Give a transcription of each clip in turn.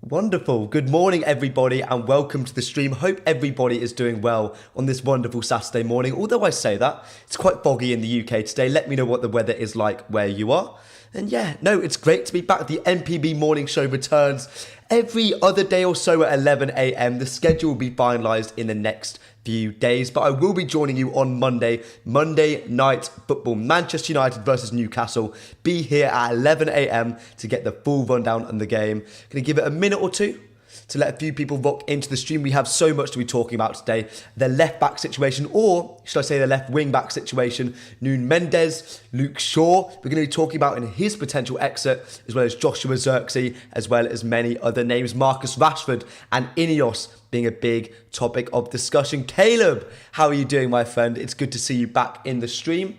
Wonderful. Good morning, everybody, and welcome to the stream. Hope everybody is doing well on this wonderful Saturday morning. Although I say that, it's quite foggy in the UK today. Let me know what the weather is like where you are. And yeah, no, it's great to be back. The MPB morning show returns every other day or so at 11 a.m. The schedule will be finalised in the next few days, but I will be joining you on Monday night football, Manchester United versus Newcastle. Be here at 11 a.m. to get the full rundown on the game. Going to give it a minute or two to let a few people rock into the stream. We have so much to be talking about today. The left back situation, or should I say the left wing back situation. Nuno Mendes, Luke Shaw, we're going to be talking about in his potential exit, as well as Joshua Zirkzee, as well as many other names. Marcus Rashford and INEOS being a big topic of discussion. Caleb, how are you doing, my friend? It's good to see you back in the stream.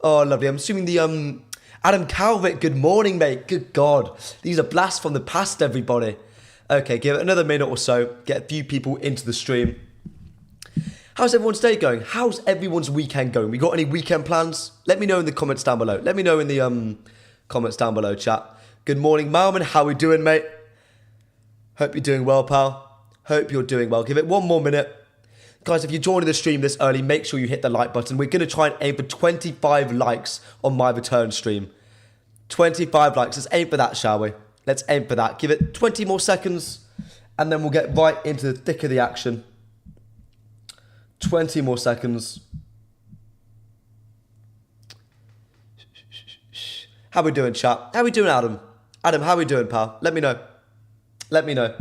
Oh, lovely. I'm assuming the Adam Calvert, good morning, mate. Good God. These are blasts from the past, everybody. Okay, give it another minute or so. Get a few people into the stream. How's everyone's day going? How's everyone's weekend going? We got any weekend plans? Let me know in the comments down below. Let me know in the comments down below, chat. Good morning, Malman. How we doing, mate? Hope you're doing well, pal. Hope you're doing well. Give it one more minute. Guys, if you're joining the stream this early, make sure you hit the like button. We're going to try and aim for 25 likes on my return stream. 25 likes. Let's aim for that, shall we? Let's aim for that. Give it 20 more seconds, and then we'll get right into the thick of the action. 20 more seconds. How we doing, chat? How we doing, Adam? Adam, how we doing, pal? Let me know. Let me know.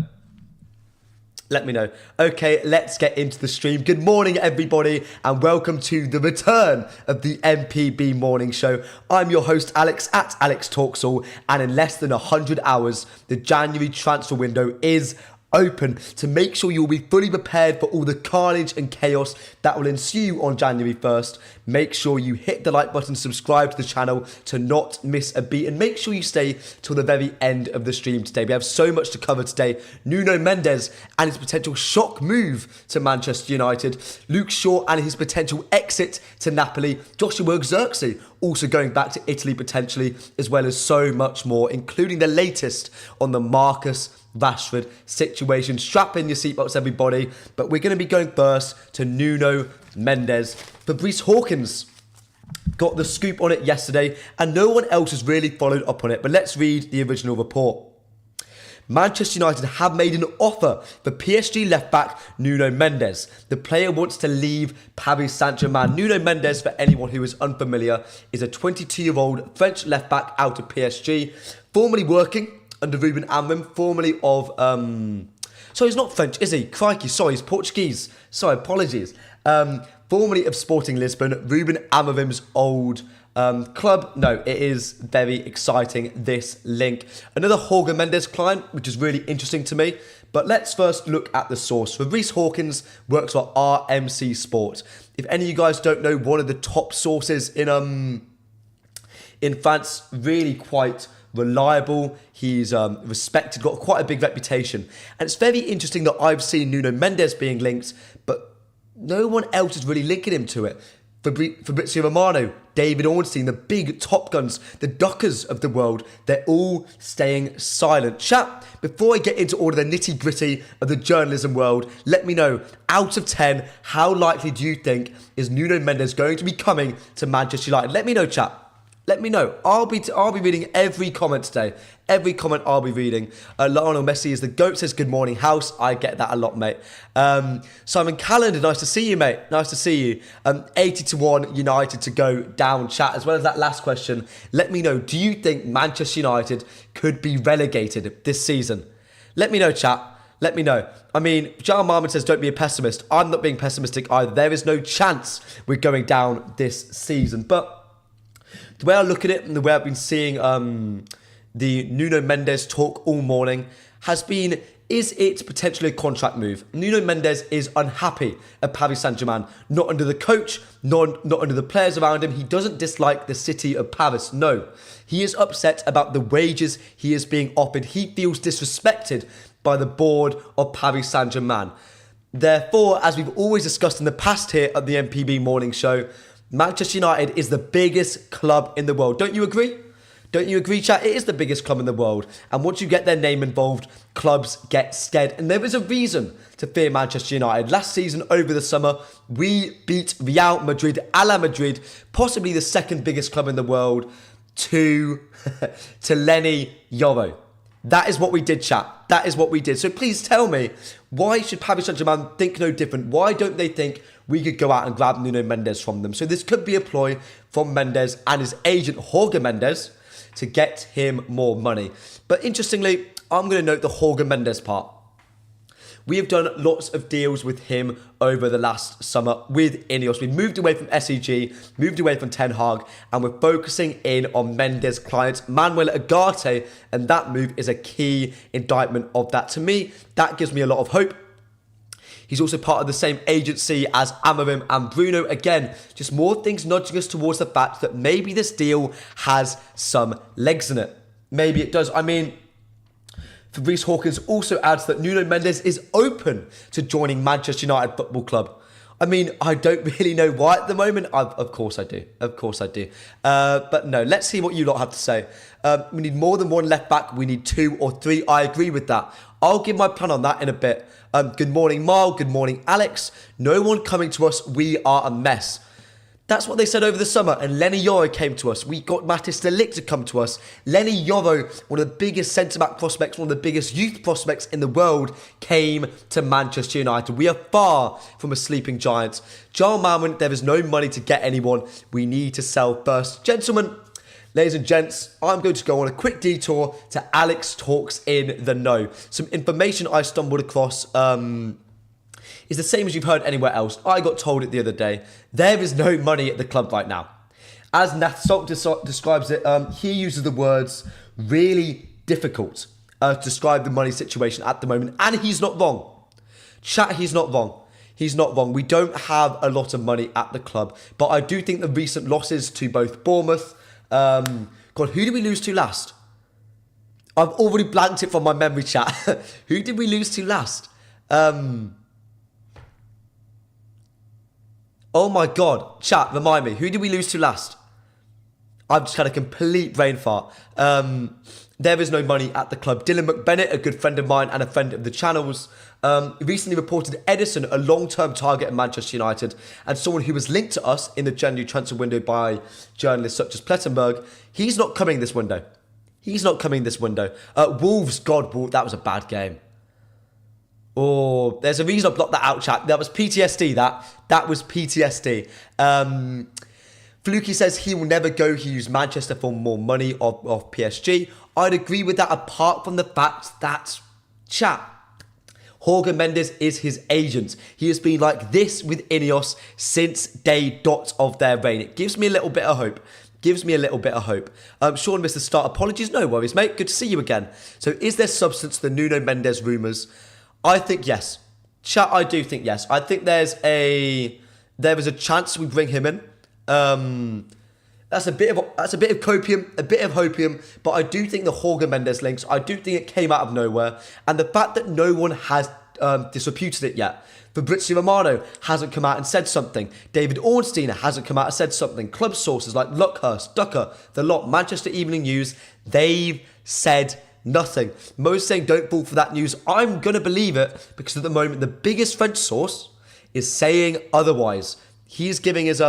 Let me know. Okay, let's get into the stream. Good morning, everybody, and welcome to the return of the MPB Morning Show. I'm your host, Alex, at Alex Talks All, and in less than 100 hours, the January transfer window is open. To make sure you'll be fully prepared for all the carnage and chaos that will ensue on January 1st, make sure you hit the like button, subscribe to the channel to not miss a beat, and make sure you stay till the very end of the stream today. We have so much to cover today. Nuno Mendes and his potential shock move to Manchester United, Luke Shaw and his potential exit to Napoli, Joshua Zirkzee also going back to Italy potentially, as well as so much more, including the latest on the Marcus Rashford situation. Strap in your seatbelts, everybody. But we're going to be going first to Nuno Mendes. Fabrice Hawkins got the scoop on it yesterday, and no one else has really followed up on it. But let's read the original report. Manchester United have made an offer for PSG left-back Nuno Mendes. The player wants to leave Paris Saint-Germain. Nuno Mendes, for anyone who is unfamiliar, is a 22-year-old French left-back out of PSG, formerly working under Ruben Amorim, formerly of... Sorry, he's not French, is he? Crikey, sorry, he's Portuguese. Sorry, apologies. Formerly of Sporting Lisbon, Ruben Amorim's old club. No, it is very exciting, this link. Another Jorge Mendes client, which is really interesting to me. But let's first look at the source. Fabrice Hawkins works for RMC Sport. If any of you guys don't know, one of the top sources in France, really quite reliable. He's respected, got quite a big reputation. And it's very interesting that I've seen Nuno Mendes being linked, but no one else is really linking him to it. Fabrizio Romano, David Ornstein, the big top guns, the duckers of the world, they're all staying silent. Chat, before I get into all of the nitty gritty of the journalism world, let me know, out of 10, how likely do you think is Nuno Mendes going to be coming to Manchester United? Let me know, chat. Let me know. I'll be reading every comment today. Every comment I'll be reading. Lionel Messi is the GOAT, says good morning, house. I get that a lot, mate. Simon Callender, nice to see you, mate. Nice to see you. 80-1 United to go down, chat. As well as that last question, let me know, do you think Manchester United could be relegated this season? Let me know, chat. Let me know. I mean, John Marmon says, don't be a pessimist. I'm not being pessimistic either. There is no chance we're going down this season. But the way I look at it and the way I've been seeing the Nuno Mendes talk all morning has been, is it potentially a contract move? Nuno Mendes is unhappy at Paris Saint-Germain, not under the coach, not under the players around him. He doesn't dislike the city of Paris, no. He is upset about the wages he is being offered. He feels disrespected by the board of Paris Saint-Germain. Therefore, as we've always discussed in the past here at the MPB Morning Show, Manchester United is the biggest club in the world. Don't you agree? Don't you agree, chat? It is the biggest club in the world. And once you get their name involved, clubs get scared. And there is a reason to fear Manchester United. Last season, over the summer, we beat Real Madrid, a la Madrid, possibly the second biggest club in the world, to Lenny Yoro. That is what we did, chat. That is what we did. So please tell me, why should Paris Saint-Germain think no different? Why don't they think we could go out and grab Nuno Mendes from them? So this could be a ploy from Mendes and his agent, Jorge Mendes, to get him more money. But interestingly, I'm going to note the Jorge Mendes part. We have done lots of deals with him over the last summer with INEOS. We've moved away from SEG, moved away from Ten Hag, and we're focusing in on Mendes' clients, Manuel Ugarte, and that move is a key indictment of that. To me, that gives me a lot of hope. He's also part of the same agency as Amorim and Bruno. Again, just more things nudging us towards the fact that maybe this deal has some legs in it. Maybe it does. I mean, Fabrice Hawkins also adds that Nuno Mendes is open to joining Manchester United Football Club. I mean, I don't really know why at the moment. Of course I do. Of course I do. But no, let's see what you lot have to say. We need more than one left back. We need 2 or 3. I agree with that. I'll give my plan on that in a bit. Good morning, Marl. Good morning, Alex. No one coming to us. We are a mess. That's what they said over the summer, and Lenny Yoro came to us. We got Matthijs de Ligt to come to us. Lenny Yoro, one of the biggest centre-back prospects, one of the biggest youth prospects in the world, came to Manchester United. We are far from a sleeping giant. Joel Malman, there is no money to get anyone. We need to sell first. Gentlemen, ladies and gents, I'm going to go on a quick detour to Alex Talks in the Know. Some information I stumbled across is the same as you've heard anywhere else. I got told it the other day. There is no money at the club right now. As Nath Salt describes it, he uses the words really difficult to describe the money situation at the moment. And he's not wrong. Chat, he's not wrong. He's not wrong. We don't have a lot of money at the club. But I do think the recent losses to both Bournemouth... God, who did we lose to last? I've already blanked it from my memory, chat. Who did we lose to last? Oh my God. Chat, remind me. Who did we lose to last? I've just had a complete brain fart. There is no money at the club. Dylan McBennett, a good friend of mine and a friend of the channel's, recently reported Edison, a long-term target at Manchester United, and someone who was linked to us in the January transfer window by journalists such as Plettenberg. He's not coming this window. He's not coming this window. Wolves, God, that was a bad game. Oh, there's a reason I blocked that out, chat. That was PTSD, that was PTSD. Fluky says he will never go. He used Manchester for more money of PSG. I'd agree with that, apart from the fact that, chat, Jorge Mendes is his agent. He has been like this with INEOS since day dot of their reign. It gives me a little bit of hope. Gives me a little bit of hope. Sean missed the start. Apologies. No worries, mate. Good to see you again. So is there substance to the Nuno Mendes rumours? I think yes. Chat, I do think yes. I think there is a chance we bring him in. That's a bit of copium, a bit of hopium, but I do think the Jorge Mendes links, I do think it came out of nowhere, and the fact that no one has disputed it yet. Fabrizio Romano hasn't come out and said something. David Ornstein hasn't come out and said something. Club sources like Luckhurst, Ducker, The Lot, Manchester Evening News, they've said nothing. Most saying don't fall for that news. I'm going to believe it because at the moment the biggest French source is saying otherwise. He's giving his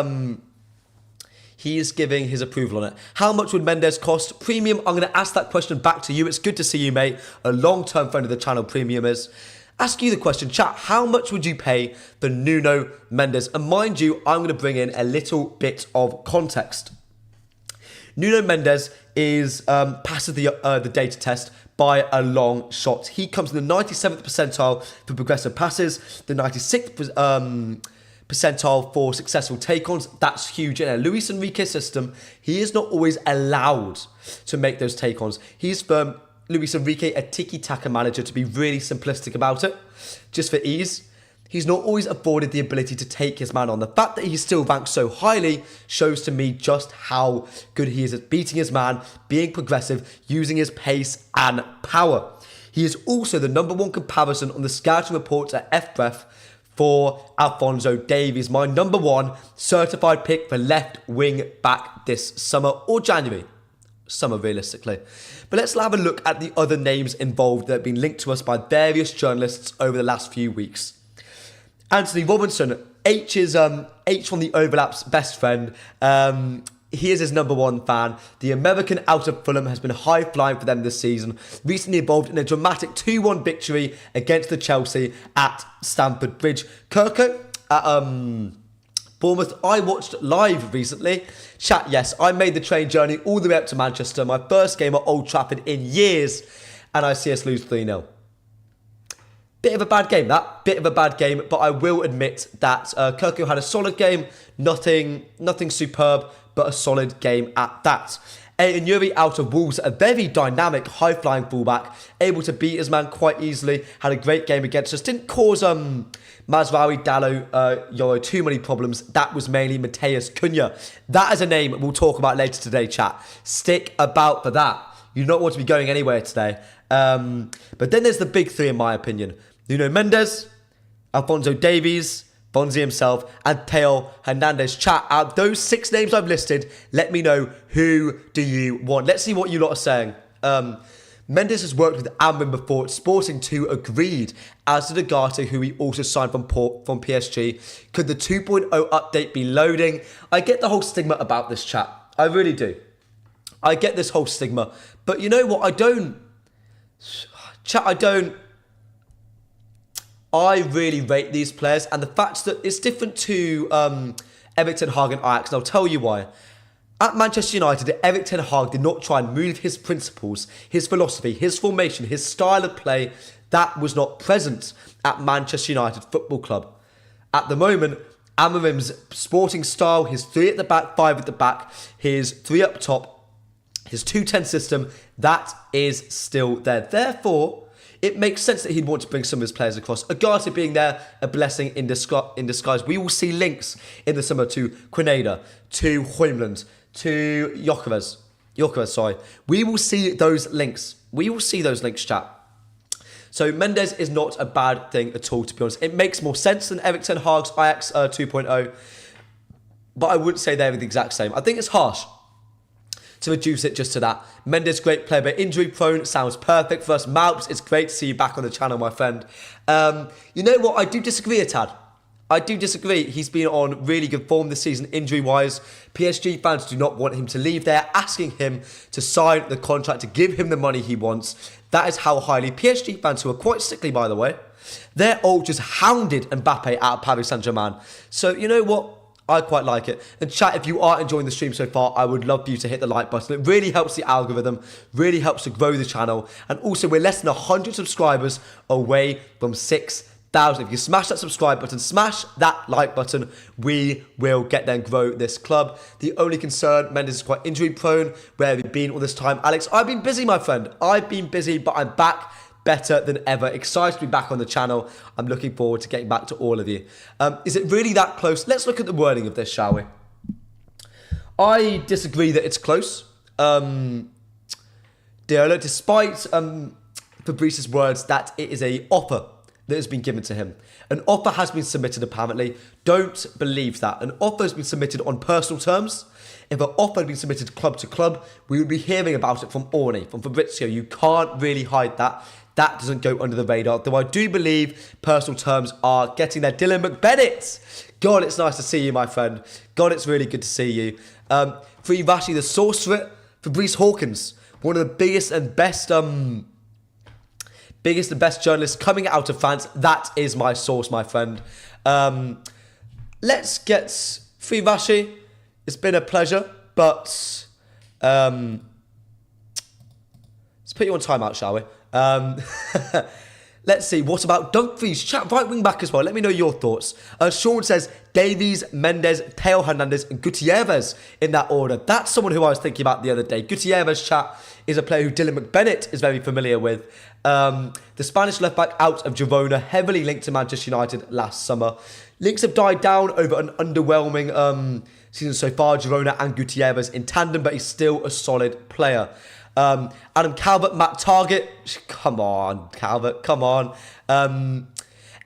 approval on it. How much would Mendes cost? Premium, I'm going to ask that question back to you. It's good to see you, mate. A long-term friend of the channel, Premium is. Ask you the question, chat. How much would you pay for Nuno Mendes? And mind you, I'm going to bring in a little bit of context. Nuno Mendes is passes the data test by a long shot. He comes in the 97th percentile for progressive passes, the 96th percentile for successful take-ons. That's huge. In a Luis Enrique system, he is not always allowed to make those take-ons. He's for Luis Enrique, a tiki-taka manager, to be really simplistic about it, just for ease. He's not always afforded the ability to take his man on. The fact that he's still ranked so highly shows to me just how good he is at beating his man, being progressive, using his pace and power. He is also the #1 comparison on the scouting reports at FBref for Alphonso Davies, my #1 certified pick for left wing back this summer or January. Summer, realistically. But let's have a look at the other names involved that have been linked to us by various journalists over the last few weeks. Anthony Robinson, H from the Overlap's best friend. He is his number one fan. The American out of Fulham has been high flying for them this season. Recently involved in a dramatic 2-1 victory against the Chelsea at Stamford Bridge. Kirko at Bournemouth, I watched live recently. Chat, yes, I made the train journey all the way up to Manchester. My first game at Old Trafford in years. And I see us lose 3-0. Bit of a bad game, that. Bit of a bad game. But I will admit that Kirko had a solid game. Nothing superb, but a solid game at that. And Yuri out of Wolves, a very dynamic, high-flying fullback, able to beat his man quite easily, had a great game against us, didn't cause Mazraoui, Dallo, Yoro too many problems. That was mainly Mateus Cunha. That is a name we'll talk about later today, chat. Stick about for that. You don't want to be going anywhere today. But then there's the big three, in my opinion. Nuno Mendes, Alphonso Davies, Bonzi himself, and Theo Hernandez. Chat, out of those 6 names I've listed, let me know who do you want. Let's see what you lot are saying. Mendes has worked with Amrin before. Sporting 2 agreed, as did Agate, who he also signed from PSG. Could the 2.0 update be loading? I get the whole stigma about this, chat. I really do. I get this whole stigma. But you know what? I really rate these players, and the fact that it's different to Erik ten Hag and Ajax, and I'll tell you why. At Manchester United, Erik ten Hag did not try and move his principles, his philosophy, his formation, his style of play. That was not present at Manchester United Football Club. At the moment, Amarim's sporting style, his 3 at the back, 5 at the back, his 3 up top, his 2-10 system, that is still there. Therefore, it makes sense that he'd want to bring some of his players across. Agate being there, a blessing in disguise. We will see links in the summer to Grenada, to Hoyland, to Jokeres, sorry. We will see those links. We will see those links, chat. So Mendes is not a bad thing at all, to be honest. It makes more sense than Erik ten Hag's Ajax 2.0, but I wouldn't say they're the exact same. I think it's harsh to reduce it just to that. Mendes, great player, but injury prone, sounds perfect for us. Malps, it's great to see you back on the channel, my friend. You know what? I do disagree a tad. I do disagree. He's been on really good form this season, injury-wise. PSG fans do not want him to leave. They're asking him to sign the contract, to give him the money he wants. That is how highly PSG fans, who are quite sickly, by the way, they're all just hounded Mbappe out of Paris Saint-Germain. So, you know what? I quite like it. And chat, if you are enjoying the stream so far, I would love for you to hit the like button. It really helps the algorithm, really helps to grow the channel. And also, we're less than 100 subscribers away from 6,000. If you smash that subscribe button, smash that like button, we will get there and grow this club. The only concern, Mendes is quite injury prone. Where have you been all this time? Alex, I've been busy, my friend. I've been busy, but I'm back. Better than ever. Excited to be back on the channel. I'm looking forward to getting back to all of you. Is it really that close? Let's look at the wording of this, shall we? I disagree that it's close. Deola, despite Fabrice's words that it is an offer that has been given to him. An offer has been submitted, apparently. Don't believe that. An offer has been submitted on personal terms. If an offer had been submitted club to club, we would be hearing about it from Orny, from Fabrizio. You can't really hide that. That doesn't go under the radar. Though I do believe personal terms are getting there. Dylan McBennett. God, it's nice to see you, my friend. God, it's really good to see you. Free Rashi, the sorcerer. Fabrice Hawkins, one of the biggest and best journalists coming out of France. That is my source, my friend. Let's get Free Rashi. It's been a pleasure, but let's put you on timeout, shall we? Let's see. What about Dumfries? Chat, right wing back as well. Let me know your thoughts. Sean says Davies, Mendes, Theo Hernandez, and Gutierrez in that order. That's someone who I was thinking about the other day. Gutierrez, chat, is a player who Dylan McBennett is very familiar with. The Spanish left back out of Girona, heavily linked to Manchester United last summer. Links have died down over an underwhelming season so far. Girona and Gutierrez in tandem, but he's still a solid player. Adam Calvert, Matt Target. Come on, Calvert, come on.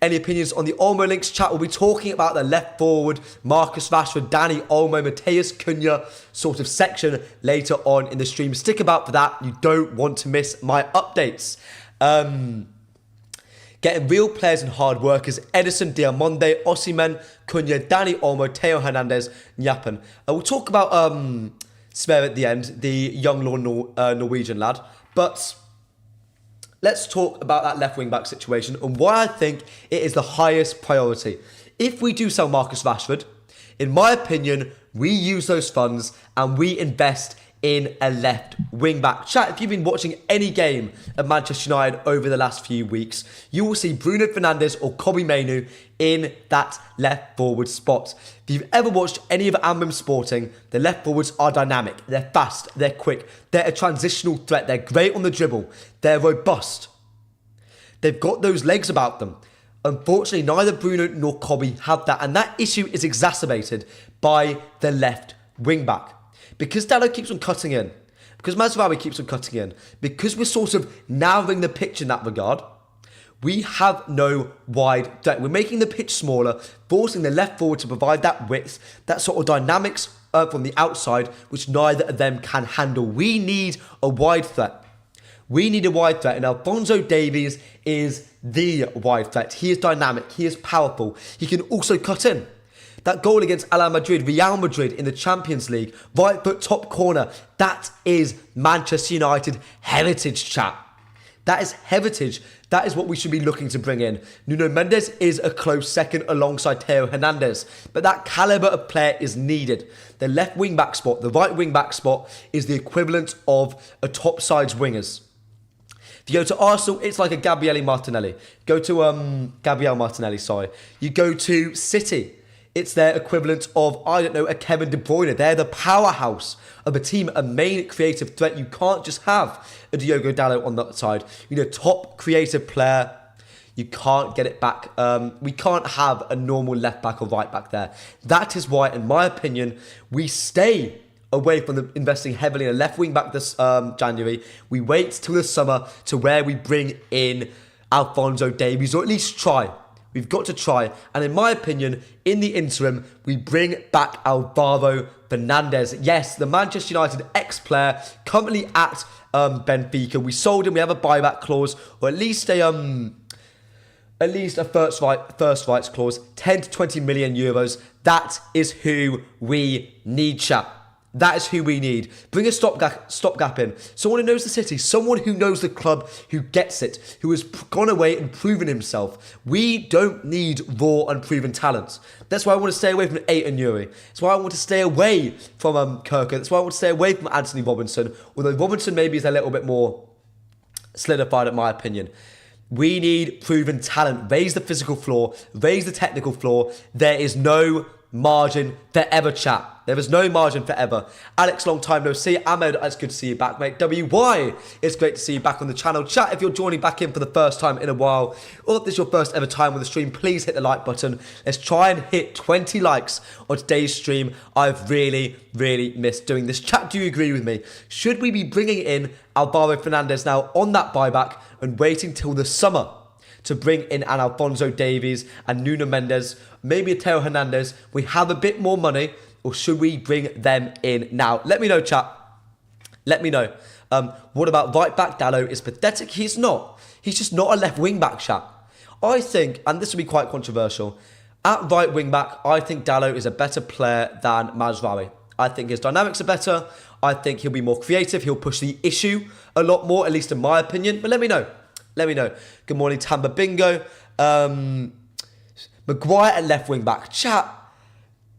Any opinions on the Olmo links? Chat, we'll be talking about the left forward, Marcus Rashford, Danny Olmo, Mateus Cunha sort of section later on in the stream. Stick about for that. You don't want to miss my updates. Getting real players and hard workers, Edison, Diamonde, Osimhen, Cunha, Danny Olmo, Theo Hernandez, Nyappen. We'll talk about Sverre at the end, the young Norwegian lad. But let's talk about that left wing back situation and why I think it is the highest priority. If we do sell Marcus Rashford, in my opinion, we use those funds and we invest in a left wing back. Chat, if you've been watching any game of Manchester United over the last few weeks, you will see Bruno Fernandes or Kobbie Mainoo in that left forward spot. If you've ever watched any of Ambrim Sporting, the left forwards are dynamic, they're fast, they're quick, they're a transitional threat, they're great on the dribble, they're robust. They've got those legs about them. Unfortunately, neither Bruno nor Kobbie have that, and that issue is exacerbated by the left wing back. Because Dalot keeps on cutting in, because Mazraoui keeps on cutting in, because we're sort of narrowing the pitch in that regard, we have no wide threat. We're making the pitch smaller, forcing the left forward to provide that width, that sort of dynamics from the outside, which neither of them can handle. We need a wide threat. We need a wide threat, and Alphonso Davies is the wide threat. He is dynamic, he is powerful, he can also cut in. That goal against Real Madrid in the Champions League, right foot top corner, that is Manchester United heritage, chat. That is heritage. That is what we should be looking to bring in. Nuno Mendes is a close second alongside Theo Hernandez, but that calibre of player is needed. The left wing back spot, the right wing back spot is the equivalent of a top sides wingers. If you go to Arsenal, it's like a Gabriel Martinelli. You go to City, it's their equivalent of, a Kevin De Bruyne. They're the powerhouse of a team, a main creative threat. You can't just have a Diogo Dalot on that side. You need a top creative player. You can't get it back. We can't have a normal left back or right back there. That is why, in my opinion, we stay away from investing heavily in a left wing back this January. We wait till the summer to where we bring in Alphonso Davies, or at least try. We've got to try. And in my opinion, in the interim, we bring back Alvaro Fernandez. Yes, the Manchester United ex-player, currently at Benfica. We sold him. We have a buyback clause, or at least a first rights clause, 10 to 20 million euros. That is who we need, chap. That is who we need. Bring a stopgap in. Someone who knows the city. Someone who knows the club, who gets it, who has gone away and proven himself. We don't need raw, unproven talent. That's why I want to stay away from Aiton Yuri. That's why I want to stay away from Kirker. That's why I want to stay away from Anthony Robinson. Although Robinson maybe is a little bit more solidified, in my opinion. We need proven talent. Raise the physical floor. Raise the technical floor. There is no margin forever, chat. There is no margin forever. Alex, long time no see. Ahmed, it's good to see you back, mate. WY, it's great to see you back on the channel. Chat, if you're joining back in for the first time in a while, or if this is your first ever time on the stream, please hit the like button. Let's try and hit 20 likes on today's stream. I've really, really missed doing this. Chat, do you agree with me? Should we be bringing in Alvaro Fernandez now on that buyback and waiting till the summer to bring in an Alphonso Davies and Nuno Mendes, maybe a Theo Hernandez? We have a bit more money, or should we bring them in now? Let me know, chat. Let me know. What about right back? Dalot is pathetic. He's not. He's just not a left wing back, chat. I think, and this will be quite controversial, at right wing back, I think Dalot is a better player than Mazraoui. I think his dynamics are better. I think he'll be more creative. He'll push the issue a lot more, at least in my opinion. But let me know. Let me know. Good morning, Tamba Bingo. Maguire at left wing back. Chat.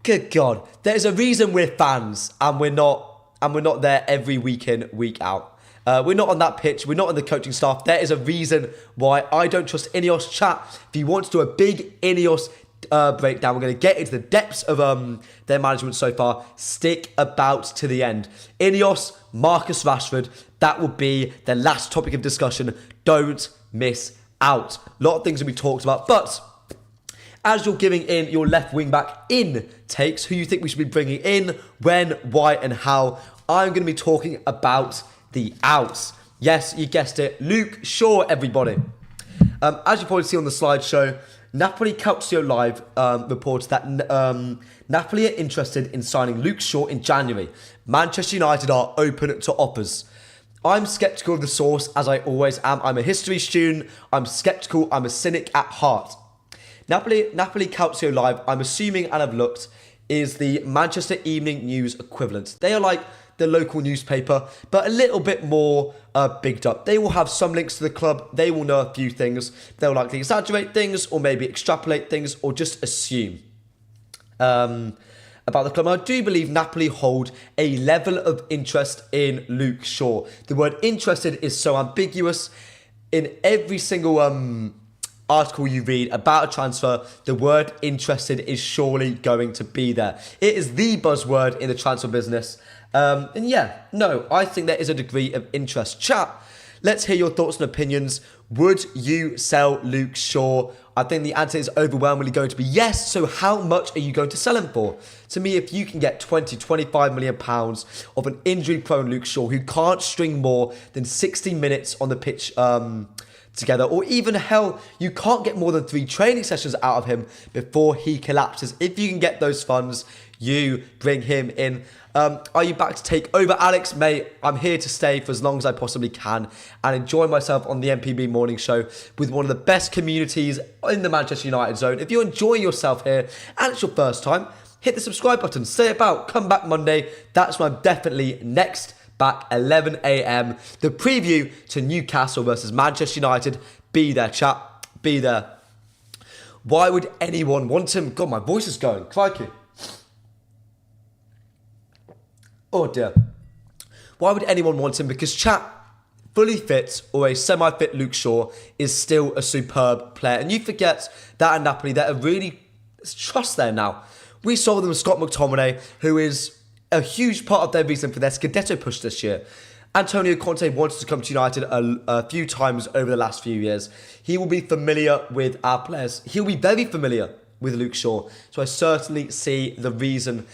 Good God. There's a reason we're fans and we're not there every week in, week out. We're not on that pitch. We're not on the coaching staff. There is a reason why I don't trust INEOS. Chat. If you want to do a big INEOS breakdown, we're going to get into the depths of their management so far. Stick about to the end. INEOS, Marcus Rashford. That will be the last topic of discussion. Don't miss out. A lot of things will be talked about, but as you're giving in your left wing back intakes, who you think we should be bringing in, when, why, and how, I'm going to be talking about the outs. Yes, you guessed it. Luke Shaw, everybody. As you probably see on the slideshow, Napoli Calcio Live reports that Napoli are interested in signing Luke Shaw in January. Manchester United are open to offers. I'm sceptical of the source, as I always am. I'm a history student. I'm sceptical. I'm a cynic at heart. Napoli Calcio Live, I'm assuming, and I've looked, is the Manchester Evening News equivalent. They are like the local newspaper, but a little bit more bigged up. They will have some links to the club. They will know a few things. They'll likely exaggerate things, or maybe extrapolate things, or just assume about the club. And I do believe Napoli hold a level of interest in Luke Shaw. The word interested is so ambiguous. In every single article you read about a transfer, the word interested is surely going to be there. It is the buzzword in the transfer business. And yeah, no, I think there is a degree of interest. Chat, let's hear your thoughts and opinions. Would you sell Luke Shaw? I think the answer is overwhelmingly going to be yes. So how much are you going to sell him for? To me, if you can get 20, 25 million pounds of an injury-prone Luke Shaw who can't string more than 60 minutes on the pitch together, or even hell, you can't get more than 3 training sessions out of him before he collapses. If you can get those funds, you bring him in. Are you back to take over, Alex? Mate, I'm here to stay for as long as I possibly can and enjoy myself on the MPB morning show with one of the best communities in the Manchester United zone. If you're enjoying yourself here and it's your first time, hit the subscribe button, stay about, come back Monday. That's when I'm definitely next back, 11 a.m. The preview to Newcastle versus Manchester United. Be there, chat. Be there. Why would anyone want him? God, my voice is going. Crikey. Oh dear. Why would anyone want him? Because chat, fully fit or a semi-fit Luke Shaw is still a superb player. And you forget that at Napoli, there are really trust there now. We saw them with Scott McTominay, who is a huge part of their reason for their Scudetto push this year. Antonio Conte wanted to come to United a few times over the last few years. He will be familiar with our players. He'll be very familiar with Luke Shaw. So I certainly see the reason.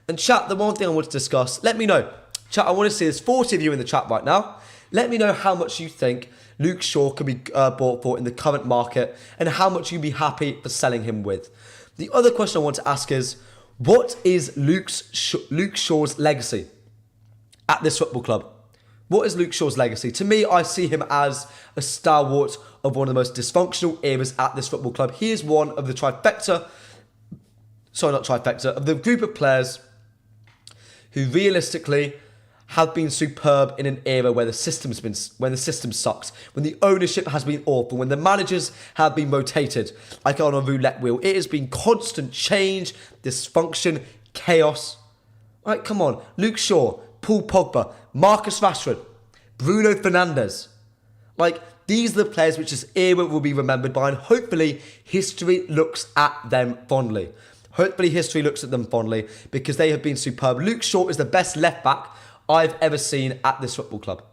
And chat, the one thing I want to discuss, let me know. Chat, I want to see there's 40 of you in the chat right now. Let me know how much you think Luke Shaw can be bought for in the current market and how much you'd be happy for selling him with. The other question I want to ask is, what is Luke Shaw's legacy at this football club? What is Luke Shaw's legacy? To me, I see him as a stalwart of one of the most dysfunctional eras at this football club. He is one of the of the group of players who realistically have been superb in an era where the system sucked, when the ownership has been awful, when the managers have been rotated like on a roulette wheel. It has been constant change, dysfunction, chaos. Right, come on. Luke Shaw, Paul Pogba, Marcus Rashford, Bruno Fernandes. Like, these are the players which this era will be remembered by, and hopefully history looks at them fondly. Hopefully history looks at them fondly because they have been superb. Luke Shaw is the best left back I've ever seen at this football club.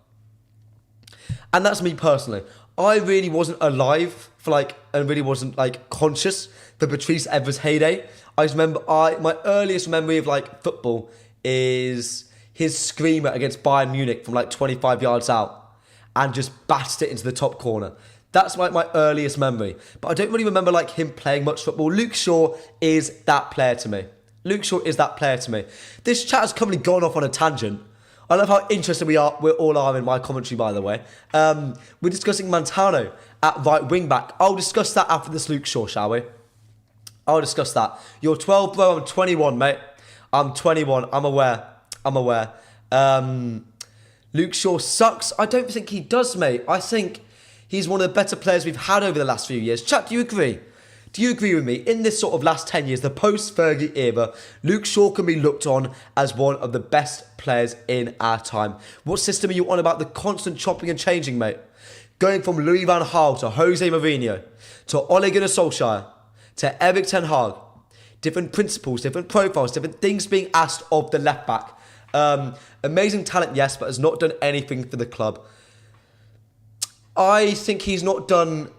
And that's me personally. I really wasn't alive and really wasn't conscious for Patrice Evra's heyday. I just remember my earliest memory of football is his screamer against Bayern Munich from 25 yards out and just batted it into the top corner. That's my earliest memory. But I don't really remember him playing much football. Luke Shaw is that player to me. Luke Shaw is that player to me. This chat has currently gone off on a tangent. I love how interested we all are in my commentary, by the way. We're discussing Montano at right wing back. I'll discuss that after this Luke Shaw, shall we? I'll discuss that. You're 12, bro. I'm 21, mate. I'm 21. I'm aware. Luke Shaw sucks. I don't think he does, mate. I think he's one of the better players we've had over the last few years. Chat, do you agree? Do you agree with me? In this sort of last 10 years, the post-Fergie era, Luke Shaw can be looked on as one of the best players in our time. What system are you on about the constant chopping and changing, mate? Going from Louis van Gaal to Jose Mourinho, to Ole Gunnar Solskjaer, to Erik ten Hag. Different principles, different profiles, different things being asked of the left back. Amazing talent, yes, but has not done anything for the club. I think he's not done...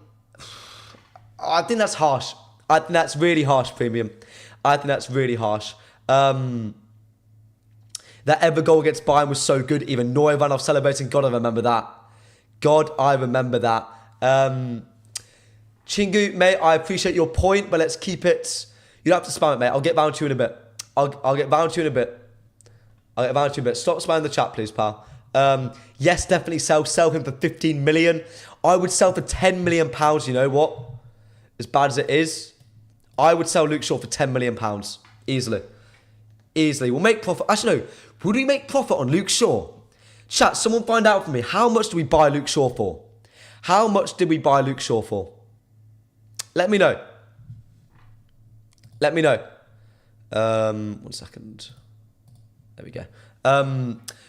I think that's harsh. I think that's really harsh, Premium. I think that's really harsh. That ever goal against Bayern was so good. Even Neuer ran off celebrating. God, I remember that. Chingu, mate, I appreciate your point, but let's keep it. You don't have to spam it, mate. I'll get round to you in a bit. I'll get round to you in a bit. Stop spamming the chat, please, pal. Yes, definitely sell him for 15 million. I would sell for 10 million pounds. You know what? As bad as it is, I would sell Luke Shaw for 10 million pounds easily. We'll make profit. Actually, no. Would we make profit on Luke Shaw? Chat, someone find out for me. How much do we buy Luke Shaw for? How much did we buy Luke Shaw for? Let me know. One second. There we go.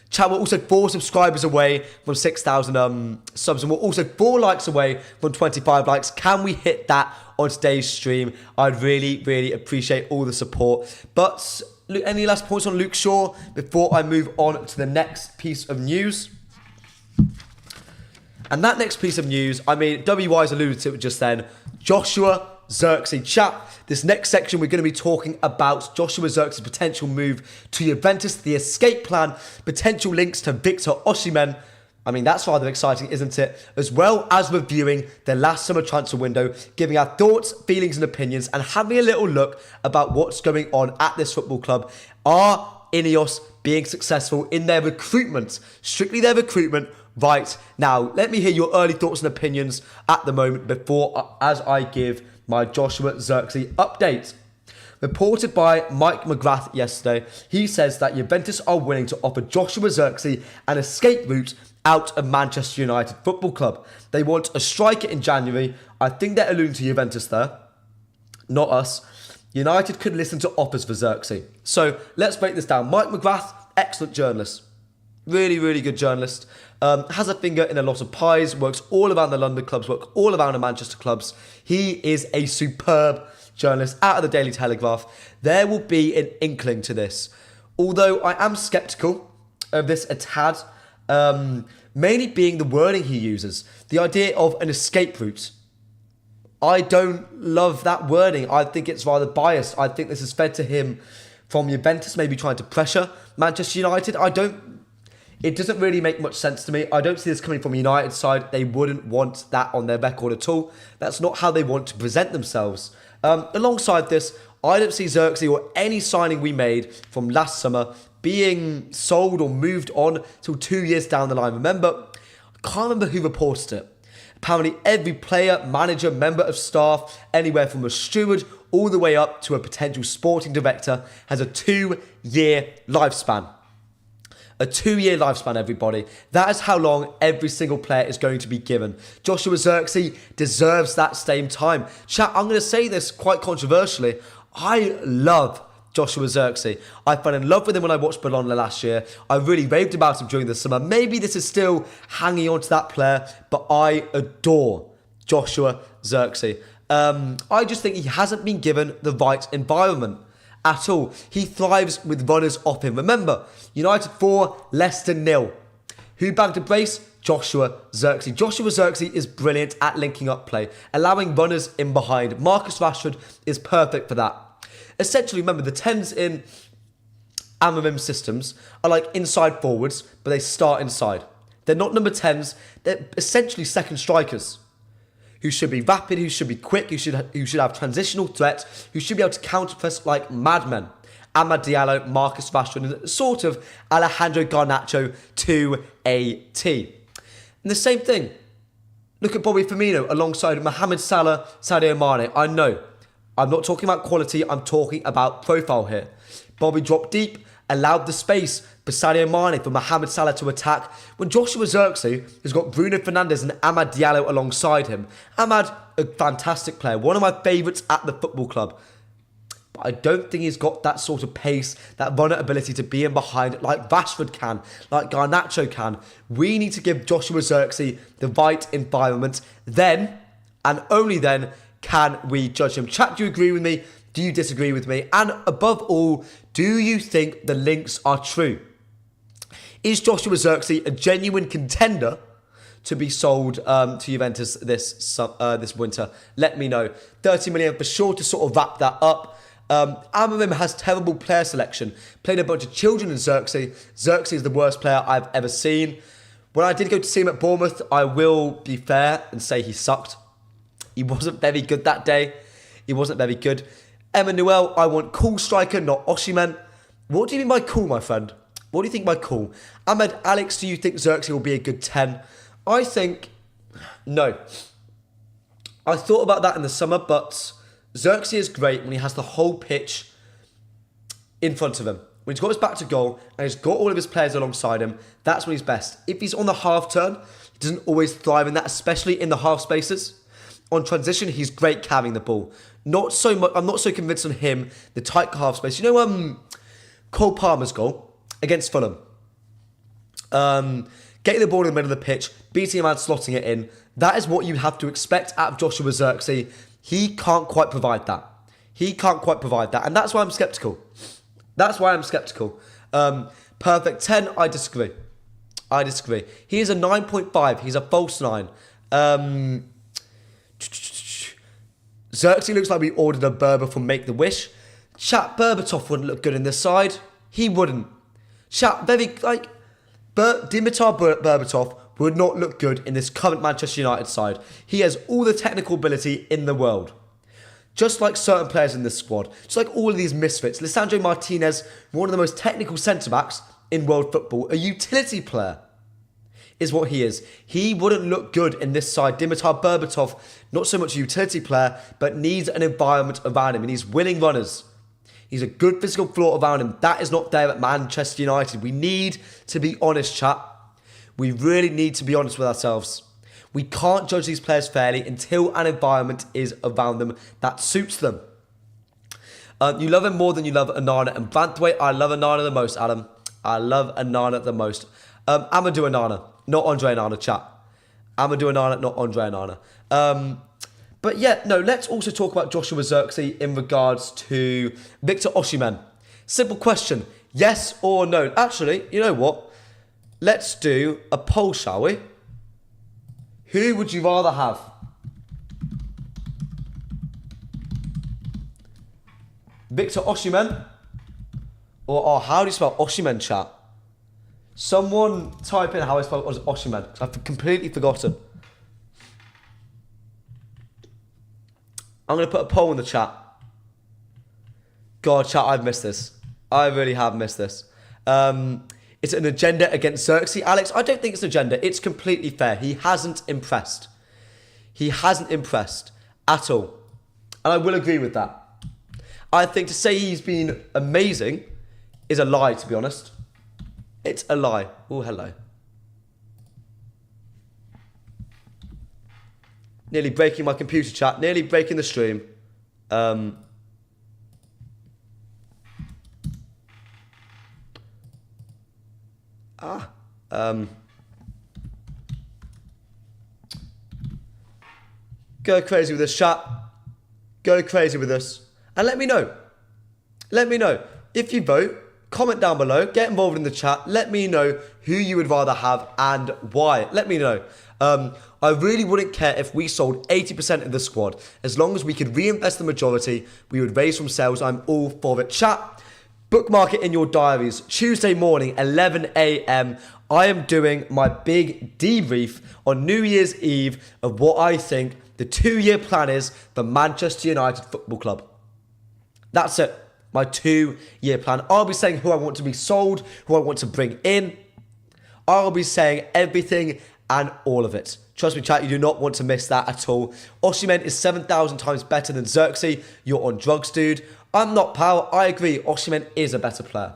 Chat, we're also 4 subscribers away from 6,000 subs, and we're also 4 likes away from 25 likes. Can we hit that on today's stream? I'd really, really appreciate all the support. But any last points on Luke Shaw before I move on to the next piece of news? And that next piece of news, I mean, WY's alluded to it just then. Joshua Zirkzee. Chat, this next section we're going to be talking about Joshua Zirkzee's potential move to Juventus, the escape plan, potential links to Victor Osimhen. I mean, that's rather exciting, isn't it? As well as reviewing the last summer transfer window, giving our thoughts, feelings and opinions, and having a little look about what's going on at this football club. Are INEOS being successful in their recruitment, strictly their recruitment, right now? Let me hear your early thoughts and opinions at the moment as I give my Joshua Zirkzee update. Reported by Mike McGrath yesterday, he says that Juventus are willing to offer Joshua Zirkzee an escape route out of Manchester United Football Club. They want a striker in January. I think they're alluding to Juventus there, not us. United could listen to offers for Zirkzee. So let's break this down. Mike McGrath, excellent journalist. Really, really good journalist. Has a finger in a lot of pies, works all around the London clubs, works all around the Manchester clubs. He is a superb journalist out of the Daily Telegraph. There will be an inkling to this. Although I am sceptical of this a tad, mainly being the wording he uses. The idea of an escape route. I don't love that wording. I think it's rather biased. I think this is fed to him from Juventus, maybe trying to pressure Manchester United. It doesn't really make much sense to me. I don't see this coming from United side. They wouldn't want that on their record at all. That's not how they want to present themselves. Alongside this, I don't see Zirkzee or any signing we made from last summer being sold or moved on till 2 years down the line. Remember, I can't remember who reported it. Apparently every player, manager, member of staff, anywhere from a steward all the way up to a potential sporting director, has a 2-year lifespan. A 2-year lifespan, everybody. That is how long every single player is going to be given. Joshua Zirkzee deserves that same time. Chat, I'm going to say this quite controversially. I love Joshua Zirkzee. I fell in love with him when I watched Bologna last year. I really raved about him during the summer. Maybe this is still hanging on to that player, but I adore Joshua Zirkzee. I just think he hasn't been given the right environment at all. He thrives with runners off him. Remember, United 4, Leicester 0. Who bagged a brace? Joshua Zirkzee. Joshua Zirkzee is brilliant at linking up play, allowing runners in behind. Marcus Rashford is perfect for that. Essentially, remember, the 10s in Amorim systems are like inside forwards, but they start inside. They're not number 10s. They're essentially second strikers who should be rapid, who should be quick, who should have transitional threat, who should be able to counter-press like madmen. Amad Diallo, Marcus Rashford, and sort of Alejandro Garnacho to a T. And the same thing. Look at Bobby Firmino alongside Mohamed Salah, Sadio Mane. I know. I'm not talking about quality, I'm talking about profile here. Bobby dropped deep, allowed the space for Sadio Mane, for Mohamed Salah to attack. When Joshua Zirkzee has got Bruno Fernandes and Amad Diallo alongside him. Amad, a fantastic player, one of my favourites at the football club. But I don't think he's got that sort of pace, that runner ability to be in behind like Rashford can, like Garnacho can. We need to give Joshua Zirkzee the right environment. Then, and only then, can we judge him? Chat, do you agree with me? Do you disagree with me? And above all, do you think the links are true? Is Joshua Zirkzee a genuine contender to be sold to Juventus this winter? Let me know. 30 million for sure to sort of wrap that up. Amorim has terrible player selection. Played a bunch of children in Zirkzee. Zirkzee is the worst player I've ever seen. When I did go to see him at Bournemouth, I will be fair and say he sucked. He wasn't very good that day. He wasn't very good. Emmanuel, I want cool striker, not Osimhen. What do you mean by cool, my friend? What do you think by cool? Ahmed, Alex, do you think Zirkzee will be a good 10? I think, no. I thought about that in the summer, but Zirkzee is great when he has the whole pitch in front of him. When he's got his back to goal and he's got all of his players alongside him, that's when he's best. If he's on the half turn, he doesn't always thrive in that, especially in the half spaces. On transition, he's great carrying the ball. Not so much. I'm not so convinced on him, the tight half space. You know, Cole Palmer's goal against Fulham. Getting the ball in the middle of the pitch, beating a man, slotting it in. That is what you have to expect out of Joshua Zirkzee. He can't quite provide that. He can't quite provide that. And that's why I'm sceptical. That's why I'm sceptical. Perfect 10, I disagree. I disagree. He is a 9.5. He's a false 9. Zirkzee looks like we ordered a Berber from Make the Wish. Chat, Berbatov wouldn't look good in this side. He wouldn't. Chat, very, like, Dimitar Berbatov would not look good in this current Manchester United side. He has all the technical ability in the world. Just like certain players in this squad. Just like all of these misfits. Lisandro Martinez, one of the most technical centre-backs in world football. A utility player is what he is. He wouldn't look good in this side. Dimitar Berbatov, not so much a utility player, but needs an environment around him. He needs winning runners. He's a good physical floor around him. That is not there at Manchester United. We need to be honest, chat. We really need to be honest with ourselves. We can't judge these players fairly until an environment is around them that suits them. You love him more than you love Onana and Branthwaite. I love Onana the most, Adam. I love Onana the most. Amadou Onana, not Andre Onana, chat. Amadou Onana, not Andre Onana. But yeah, no, let's also talk about Joshua Zirkzee in regards to Victor Osimhen. Simple question, yes or no? Actually, you know what? Let's do a poll, shall we? Who would you rather have? Victor Osimhen? Or how do you spell Osimhen, chat? Someone type in how I spell Osimhen, because I've completely forgotten. I'm going to put a poll in the chat. God, chat, I've missed this. I really have missed this. It's an agenda against Zirkzee. Alex, I don't think it's an agenda. It's completely fair. He hasn't impressed. He hasn't impressed at all. And I will agree with that. I think to say he's been amazing is a lie, to be honest. It's a lie. Oh, hello. Nearly breaking my computer, chat. Nearly breaking the stream. Go crazy with us, chat. Go crazy with us. And let me know. Let me know. If you vote, comment down below. Get involved in the chat. Let me know who you would rather have and why. Let me know. I really wouldn't care if we sold 80% of the squad. As long as we could reinvest the majority, we would raise from sales. I'm all for it. Chat, bookmark it in your diaries. Tuesday morning, 11 a.m. I am doing my big debrief on New Year's Eve of what I think the 2-year plan is for Manchester United Football Club. That's it. My 2-year plan. I'll be saying who I want to be sold, who I want to bring in. I'll be saying everything and all of it. Trust me, chat, you do not want to miss that at all. Osimhen is 7,000 times better than Zirkzee. You're on drugs, dude. I'm not, pal. I agree. Osimhen is a better player.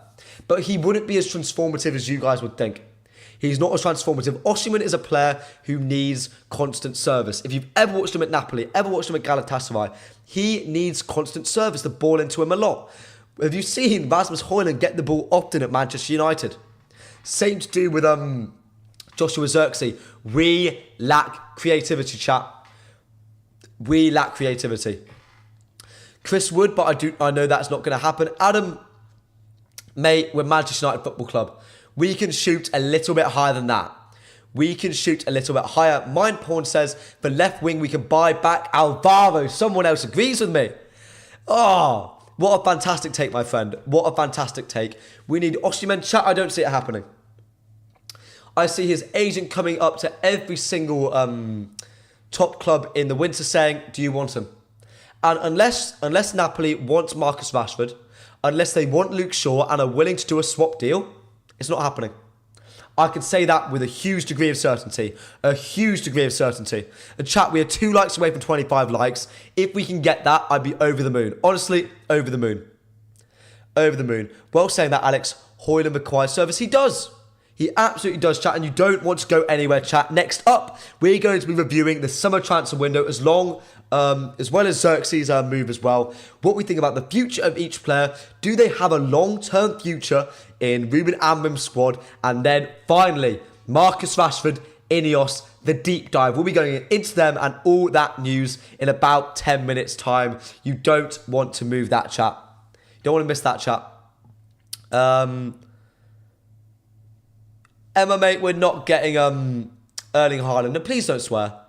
But he wouldn't be as transformative as you guys would think. He's not as transformative. Osimhen is a player who needs constant service. If you've ever watched him at Napoli, ever watched him at Galatasaray, he needs constant service, the ball into him a lot. Have you seen Rasmus Højlund get the ball often at Manchester United? Same to do with Joshua Zirkzee. We lack creativity, chat. We lack creativity. Chris Wood, but I know that's not going to happen. Adam, mate, we're Manchester United Football Club. We can shoot a little bit higher than that. We can shoot a little bit higher. Mind Porn says, for left wing, we can buy back Alvaro. Someone else agrees with me. Oh, what a fantastic take, my friend. What a fantastic take. We need Osimhen. Chat, I don't see it happening. I see his agent coming up to every single top club in the winter saying, do you want him? And unless Napoli wants Marcus Rashford, unless they want Luke Shaw and are willing to do a swap deal, it's not happening. I can say that with a huge degree of certainty. A huge degree of certainty. And chat, we are 2 likes away from 25 likes. If we can get that, I'd be over the moon. Honestly, over the moon. Over the moon. Well, saying that, Alex, Højlund requires service. He does. He absolutely does, chat, and you don't want to go anywhere, chat. Next up, we're going to be reviewing the summer transfer window as well as Zirkzee's move as well. What we think about the future of each player. Do they have a long-term future in Ruben Amorim's squad? And then, finally, Marcus Rashford, INEOS, the deep dive. We'll be going into them and all that news in about 10 minutes' time. You don't want to move that, chat. You don't want to miss that, chat. Emma, mate, we're not getting Erling Haaland. No, please don't swear.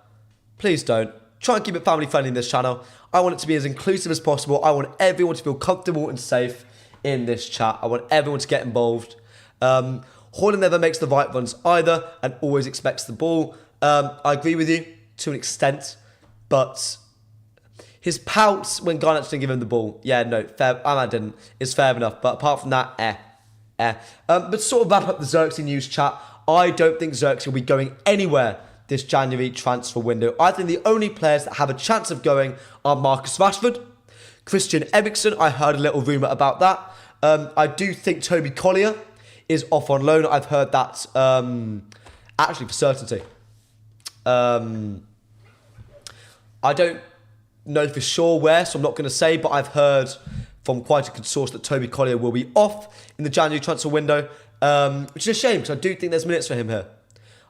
Please don't. Try and keep it family friendly in this channel. I want it to be as inclusive as possible. I want everyone to feel comfortable and safe in this chat. I want everyone to get involved. Haaland never makes the right runs either and always expects the ball. I agree with you to an extent, but his pouts when Garnacho didn't give him the ball, yeah, no, fair. Ahmad didn't. It's fair enough, but apart from that, but sort of wrap up the Zirkzee news, chat. I don't think Zirkzee will be going anywhere this January transfer window. I think the only players that have a chance of going are Marcus Rashford, Christian Eriksen. I heard a little rumour about that. I do think Toby Collier is off on loan. I've heard that actually for certainty. I don't know for sure where, so I'm not going to say, but I've heard from quite a good source that Toby Collier will be off in the January transfer window, which is a shame because I do think there's minutes for him here.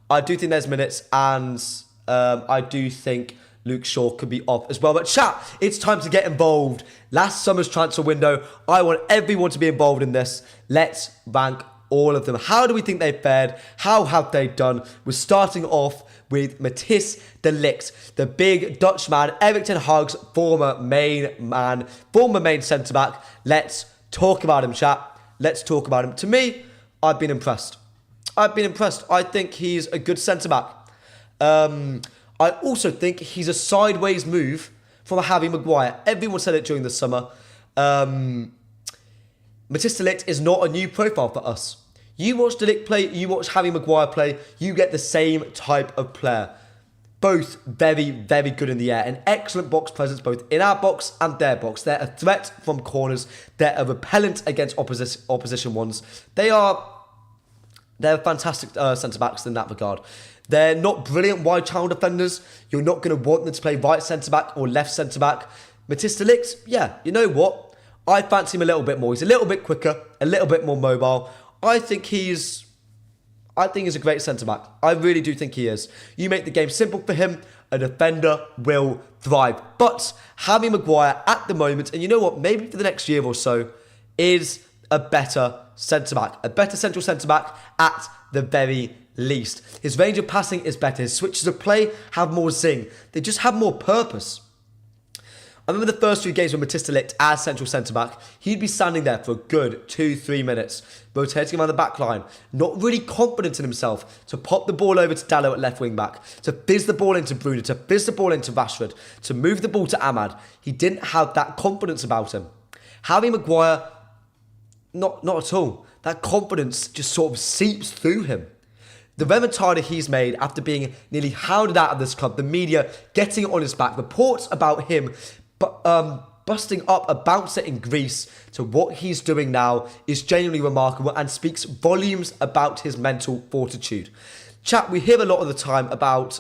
I do think there's minutes, and I do think Luke Shaw could be off as well. But chat, it's time to get involved. Last summer's transfer window, I want everyone to be involved in this. Let's rank all of them. How do we think they've fared? How have they done? We're starting off with Matthijs de Ligt, the big Dutchman, Erik ten Hag's former main centre-back. Let's talk about him, chat. Let's talk about him. To me, I've been impressed. I think he's a good centre-back. I also think he's a sideways move from a Harry Maguire. Everyone said it during the summer. Matthijs de Ligt is not a new profile for us. You watch de Ligt play, you watch Harry Maguire play, you get the same type of player. Both very, very good in the air. An excellent box presence, both in our box and their box. They're a threat from corners. They're a repellent against opposition ones. They're fantastic centre-backs in that regard. They're not brilliant wide channel defenders. You're not going to want them to play right centre-back or left centre-back. Matthijs de Ligt, yeah, you know what? I fancy him a little bit more. He's a little bit quicker, a little bit more mobile. I think he's a great centre-back. I really do think he is. You make the game simple for him, a defender will thrive. But Harry Maguire at the moment, and you know what, maybe for the next year or so, is a better centre-back. A better central centre-back at the very least. His range of passing is better. His switches of play have more zing. They just have more purpose. I remember the first few games with Matthijs de Ligt as central centre-back, he'd be standing there for a good 2-3 minutes, rotating around the back line, not really confident in himself to pop the ball over to Dalot at left wing-back, to fizz the ball into Bruno, to fizz the ball into Rashford, to move the ball to Ahmad. He didn't have that confidence about him. Harry Maguire, not at all. That confidence just sort of seeps through him. The remontada he's made after being nearly hounded out of this club, the media getting on his back, reports about him busting up a bouncer in Greece to what he's doing now is genuinely remarkable and speaks volumes about his mental fortitude. Chat, we hear a lot of the time about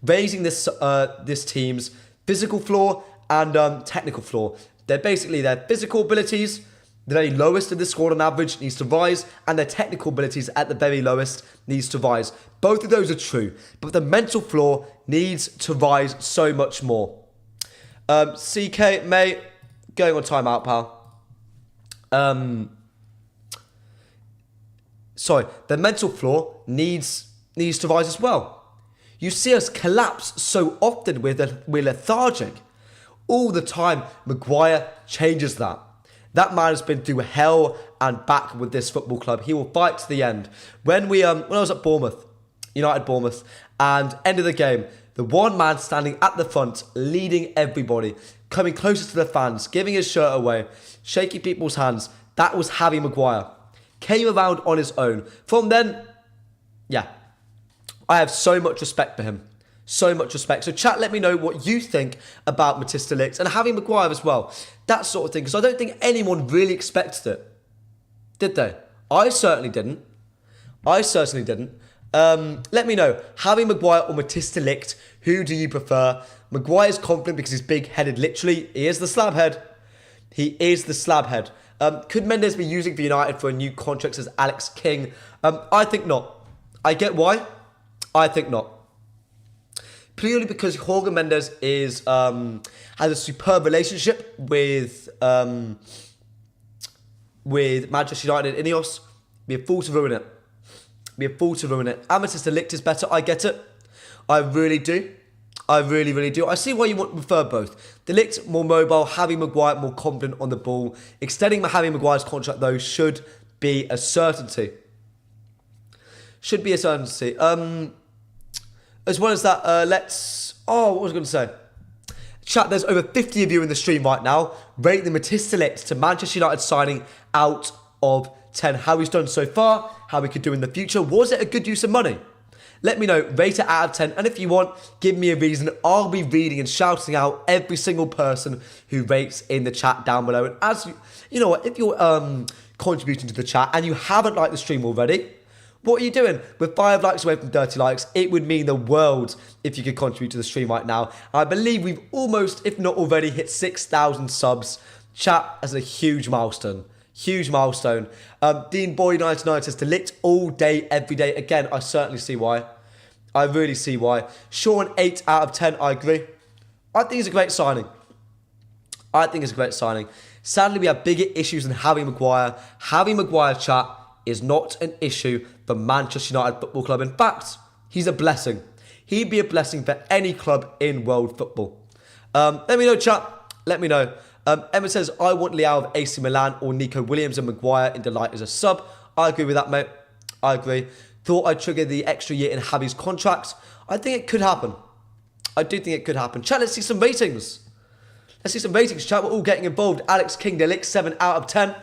raising this team's physical flaw and technical flaw. They're basically their physical abilities, the very lowest of the squad on average, needs to rise, and their technical abilities at the very lowest needs to rise. Both of those are true, but the mental flaw needs to rise so much more. CK, mate, going on timeout, pal. Sorry, the mental flaw needs to rise as well. You see us collapse so often, we're lethargic. All the time, Maguire changes that. That man has been through hell and back with this football club. He will fight to the end. When I was at Bournemouth, United Bournemouth, and end of the game, The one man standing at the front, leading everybody, coming closer to the fans, giving his shirt away, shaking people's hands. That was Harry Maguire. Came around on his own. From then, yeah, I have so much respect for him. So much respect. So chat, let me know what you think about Matthijs de Ligt and Harry Maguire as well. That sort of thing. Because I don't think anyone really expected it. Did they? I certainly didn't. Let me know. Harry Maguire or Matthijs de Ligt. Who do you prefer? Maguire's confident because he's big-headed. Literally, he is the slab head. He is the slab head. Could Mendes be using for United for a new contract as Alex King? I think not. I get why. I think not. Purely because Jorge Mendes is has a superb relationship with Manchester United and INEOS. Be a fool to ruin it. Matthijs de Ligt is better. I get it. I really do. I really do. I see why you want to prefer both. De Ligt more mobile, Harry Maguire more confident on the ball. Extending Harry Maguire's contract though should be a certainty. As well as that, what was I going to say? Chat, there's over 50 of you in the stream right now. Rate the Matthijs de Ligt to Manchester United signing out of 10. How he's done so far, how we could do in the future. Was it a good use of money? Let me know, rate it out of 10. And if you want, give me a reason. I'll be reading and shouting out every single person who rates in the chat down below. And as you know what, if you're contributing to the chat and you haven't liked the stream already, what are you doing? With 5 likes away from 30 likes, it would mean the world if you could contribute to the stream right now. I believe we've almost, if not already, hit 6,000 subs. Chat as a huge milestone. Huge milestone. Dean Boy 99 says de Ligt all day, every day. Again, I certainly see why. I really see why. Sean, 8 out of 10. I agree. I think it's a great signing. Sadly, we have bigger issues than Harry Maguire. Harry Maguire, chat, is not an issue for Manchester United Football Club. In fact, he's a blessing. He'd be a blessing for any club in world football. Let me know, chat. Let me know. Emma says, I want Leao of AC Milan or Nico Williams and Maguire in Delight as a sub. I agree with that, mate. I agree. Thought I'd trigger the extra year in Harry's contract. I think it could happen. I do think it could happen. Chat, let's see some ratings. Chat. We're all getting involved. Alex King, de Ligt, 7 out of 10.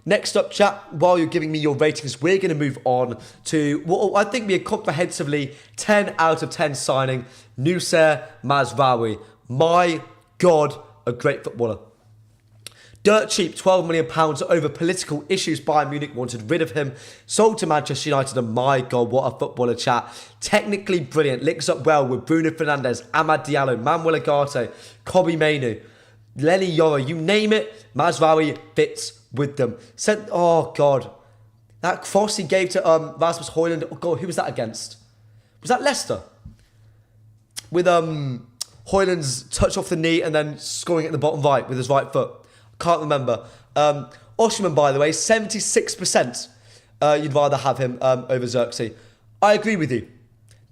Next up, chat, while you're giving me your ratings, we're going to move on to what I think be a comprehensively 10 out of 10 signing, Noussair Mazraoui. My God, a great footballer. Dirt cheap, £12 million over political issues. Bayern Munich wanted rid of him. Sold to Manchester United, and my God, what a footballer, chat. Technically brilliant, links up well with Bruno Fernandes, Amad Diallo, Manuel Ugarte, Kobbie Mainoo, Lenny Yoro, you name it, Mazraoui fits with them. Oh God, that cross he gave to Rasmus Højlund. Oh God, who was that against? Was that Leicester? With Højlund's touch off the knee and then scoring it in the bottom right with his right foot. Can't remember. Osimhen, by the way, 76%. You'd rather have him over Zirkzee. I agree with you.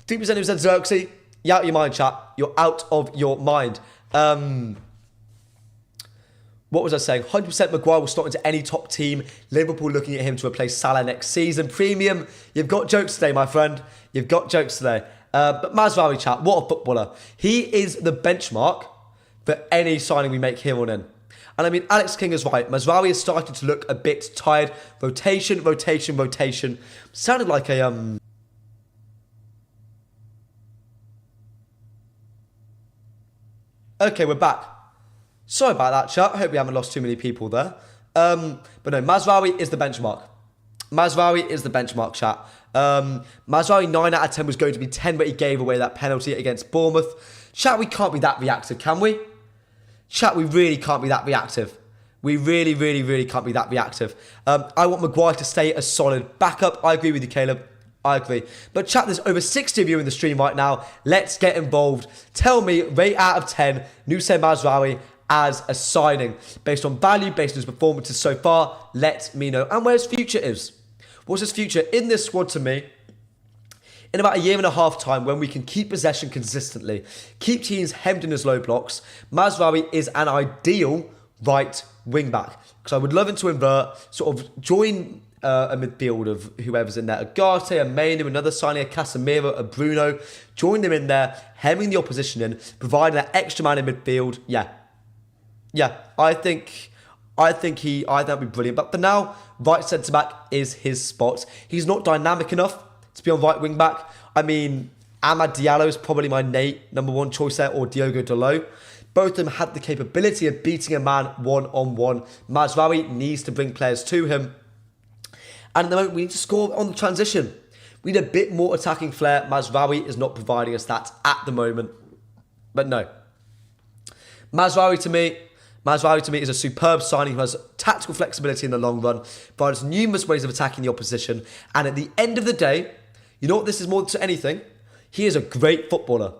3% who said Zirkzee. You're out of your mind, chat. You're out of your mind. What was I saying? 100% Maguire will slot into any top team. Liverpool looking at him to replace Salah next season. Premium, you've got jokes today, my friend. You've got jokes today. But Mazraoui, chat, what a footballer. He is the benchmark for any signing we make here on in. And I mean, Alex King is right. Mazraoui is starting to look a bit tired. Rotation. Sounded like a... Okay, we're back. Sorry about that, chat. I hope we haven't lost too many people there. But no, Mazraoui is the benchmark. Chat. Mazraoui 9 out of 10 was going to be 10, but he gave away that penalty against Bournemouth. Chat, we can't be that reactive, can we? Chat, we really can't be that reactive. We really can't be that reactive. I want Maguire to stay a solid backup. I agree with you, Caleb. I agree. But chat, there's over 60 of you in the stream right now. Let's get involved. Tell me, rate out of 10, Noussair Mazraoui as a signing. Based on value, based on his performances so far, let me know. And where his future is. What's his future in this squad to me? In about a year and a half time, when we can keep possession consistently, keep teams hemmed in as low blocks, Mazraoui is an ideal right wing back. Because I would love him to invert, sort of join a midfield of whoever's in there. Ugarte, a Mainu, another signing, a Casemiro, a Bruno. Join them in there, hemming the opposition in, providing that extra man in midfield. Yeah. I think that'd be brilliant. But for now, right centre back is his spot. He's not dynamic enough to be on right wing back. I mean, Amad Diallo is probably my number one choice there, or Diogo Dalot. Both of them had the capability of beating a man one-on-one. Mazraoui needs to bring players to him. And at the moment, we need to score on the transition. We need a bit more attacking flair. Mazraoui is not providing us that at the moment. But no. Mazraoui to me is a superb signing who has tactical flexibility in the long run, provides numerous ways of attacking the opposition. And at the end of the day, you know what this is more than anything? He is a great footballer.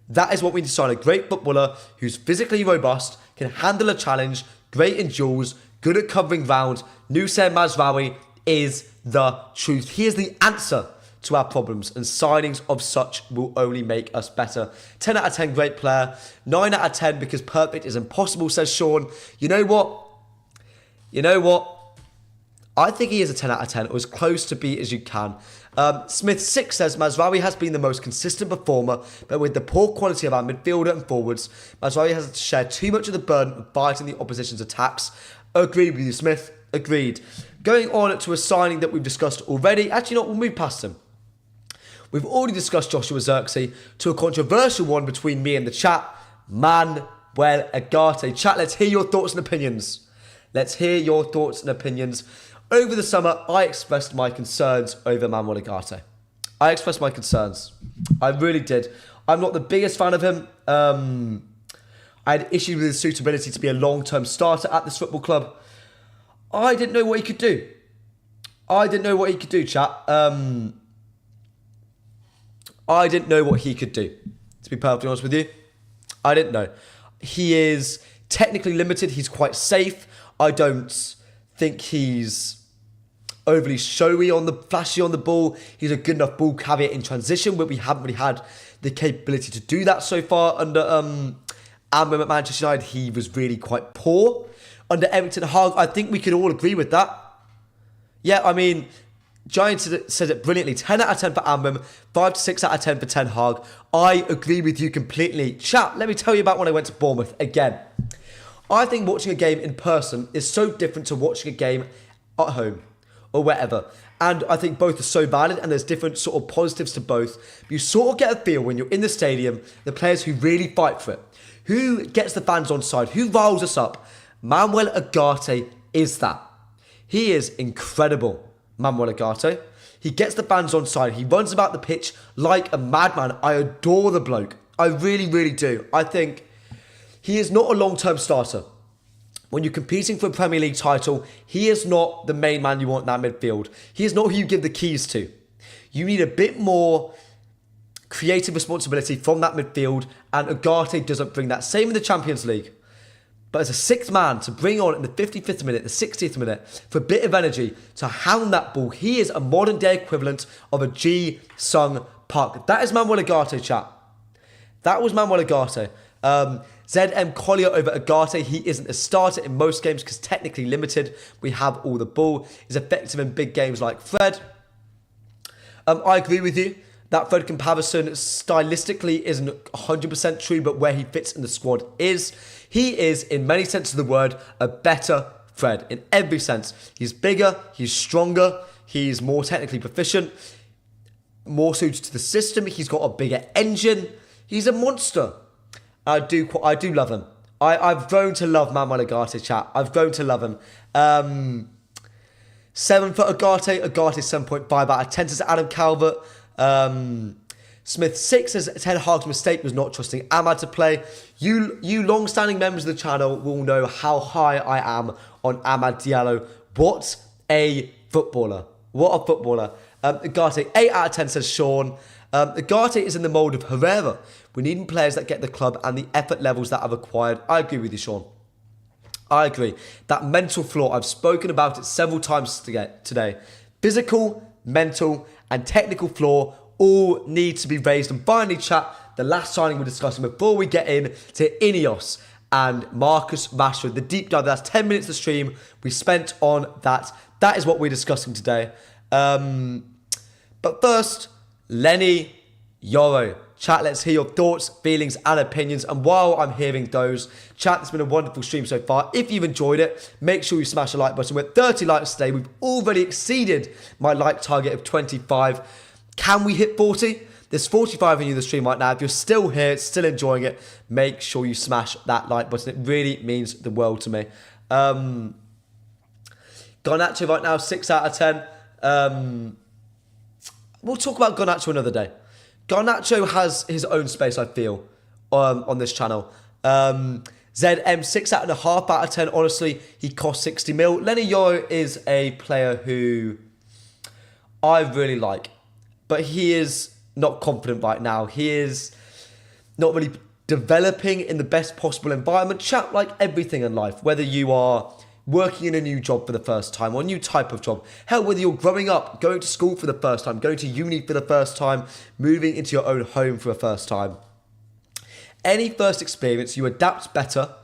That is what we need to sign, a great footballer who's physically robust, can handle a challenge, great in duels, good at covering ground. Nuno Mendes is the truth. He is the answer to our problems, and signings of such will only make us better. 10 out of 10, great player. 9 out of 10 because perfect is impossible, says Sean. You know what? I think he is a 10 out of 10, or as close to be as you can. Smith 6 says, Mazraoui has been the most consistent performer, but with the poor quality of our midfielder and forwards, Mazraoui has to share too much of the burden of fighting the opposition's attacks. Agreed with you, Smith. Agreed. Going on to a signing that we've discussed already. Actually, we'll move past him. We've already discussed Joshua Zirkzee, to a controversial one between me and the chat. Manuel Ugarte. Chat, let's hear your thoughts and opinions. Over the summer, I expressed my concerns over Manuel Ugarte. I expressed my concerns. I really did. I'm not the biggest fan of him. I had issues with his suitability to be a long-term starter at this football club. I didn't know what he could do. Chat. I didn't know what he could do, to be perfectly honest with you. I didn't know. He is technically limited. He's quite safe. I don't think he's overly showy flashy on the ball. He's a good enough ball carrier in transition, but we haven't really had the capability to do that so far under Amram at Manchester United. He was really quite poor. Under Erik ten Hag, I think we could all agree with that. Yeah, I mean, Giants said it brilliantly. 10 out of 10 for Amram, 5 to 6 out of 10 for Ten Hag. I agree with you completely. Chat, let me tell you about when I went to Bournemouth again. I think watching a game in person is so different to watching a game at home or wherever. And I think both are so valid, and there's different sort of positives to both. You sort of get a feel when you're in the stadium, the players who really fight for it, who gets the fans on side, who riles us up. Manuel Ugarte is that. He is incredible. Manuel Ugarte. He gets the fans on side. He runs about the pitch like a madman. I adore the bloke. I really, really do. I think he is not a long-term starter. When you're competing for a Premier League title, he is not the main man you want in that midfield. He is not who you give the keys to. You need a bit more creative responsibility from that midfield, and Ugarte doesn't bring that. Same in the Champions League. But as a sixth man to bring on in the 55th minute, the 60th minute, for a bit of energy, to hound that ball, he is a modern day equivalent of a Ji-Sung Park. That is Manuel Ugarte, chat. That was Manuel Ugarte. ZM Collier over Ugarte. He isn't a starter in most games because technically limited. We have all the ball. He's effective in big games like Fred. I agree with you. That Fred comparison stylistically isn't 100% true, but where he fits in the squad is. He is, in many senses of the word, a better Fred. In every sense. He's bigger, he's stronger, he's more technically proficient, more suited to the system, he's got a bigger engine. He's a monster. I do love him. I've grown to love Manuel Ugarte, chat. I've grown to love him. 7 for Ugarte. Ugarte 7.5 out of 10 says Adam Calvert. Smith 6 says Ten Hag's mistake was not trusting Amad to play. You long-standing members of the channel will know how high I am on Amad Diallo. What a footballer. What a footballer. Ugarte 8 out of 10 says Sean. Ugarte is in the mould of Herrera. We need players that get the club and the effort levels that are required. I agree with you, Sean. I agree. That mental flaw, I've spoken about it several times today. Physical, mental, and technical flaw all need to be raised. And finally, chat, the last signing we're discussing before we get in to INEOS and Marcus Rashford. The deep dive, that's 10 minutes of stream we spent on that That is what we're discussing today. But first, Lenny Yoro. Chat, let's hear your thoughts, feelings, and opinions. And while I'm hearing those, chat, it's been a wonderful stream so far. If you've enjoyed it, make sure you smash the like button. We're at 30 likes today. We've already exceeded my like target of 25. Can we hit 40? There's 45 of you in the stream right now. If you're still here, still enjoying it, make sure you smash that like button. It really means the world to me. Garnacho right now, 6 out of 10. We'll talk about Garnacho another day. Garnacho has his own space, I feel, on this channel. ZM, 6.5 out of 10. Honestly, he cost 60 mil. Lenny Yoro is a player who I really like, but he is not confident right now. He is not really developing in the best possible environment. Chat, like everything in life, whether you are working in a new job for the first time or a new type of job. Hell, whether you're growing up, going to school for the first time, going to uni for the first time, moving into your own home for the first time. Any first experience, you adapt better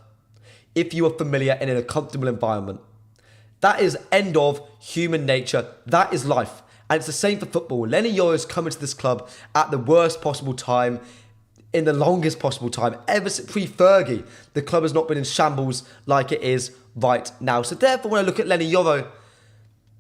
if you are familiar and in a comfortable environment. That is end of human nature. That is life. And it's the same for football. Lenny Yoro is coming to this club at the worst possible time, in the longest possible time. Ever since pre-Fergie, the club has not been in shambles like it is right now. So therefore, when I look at Lenny Yoro,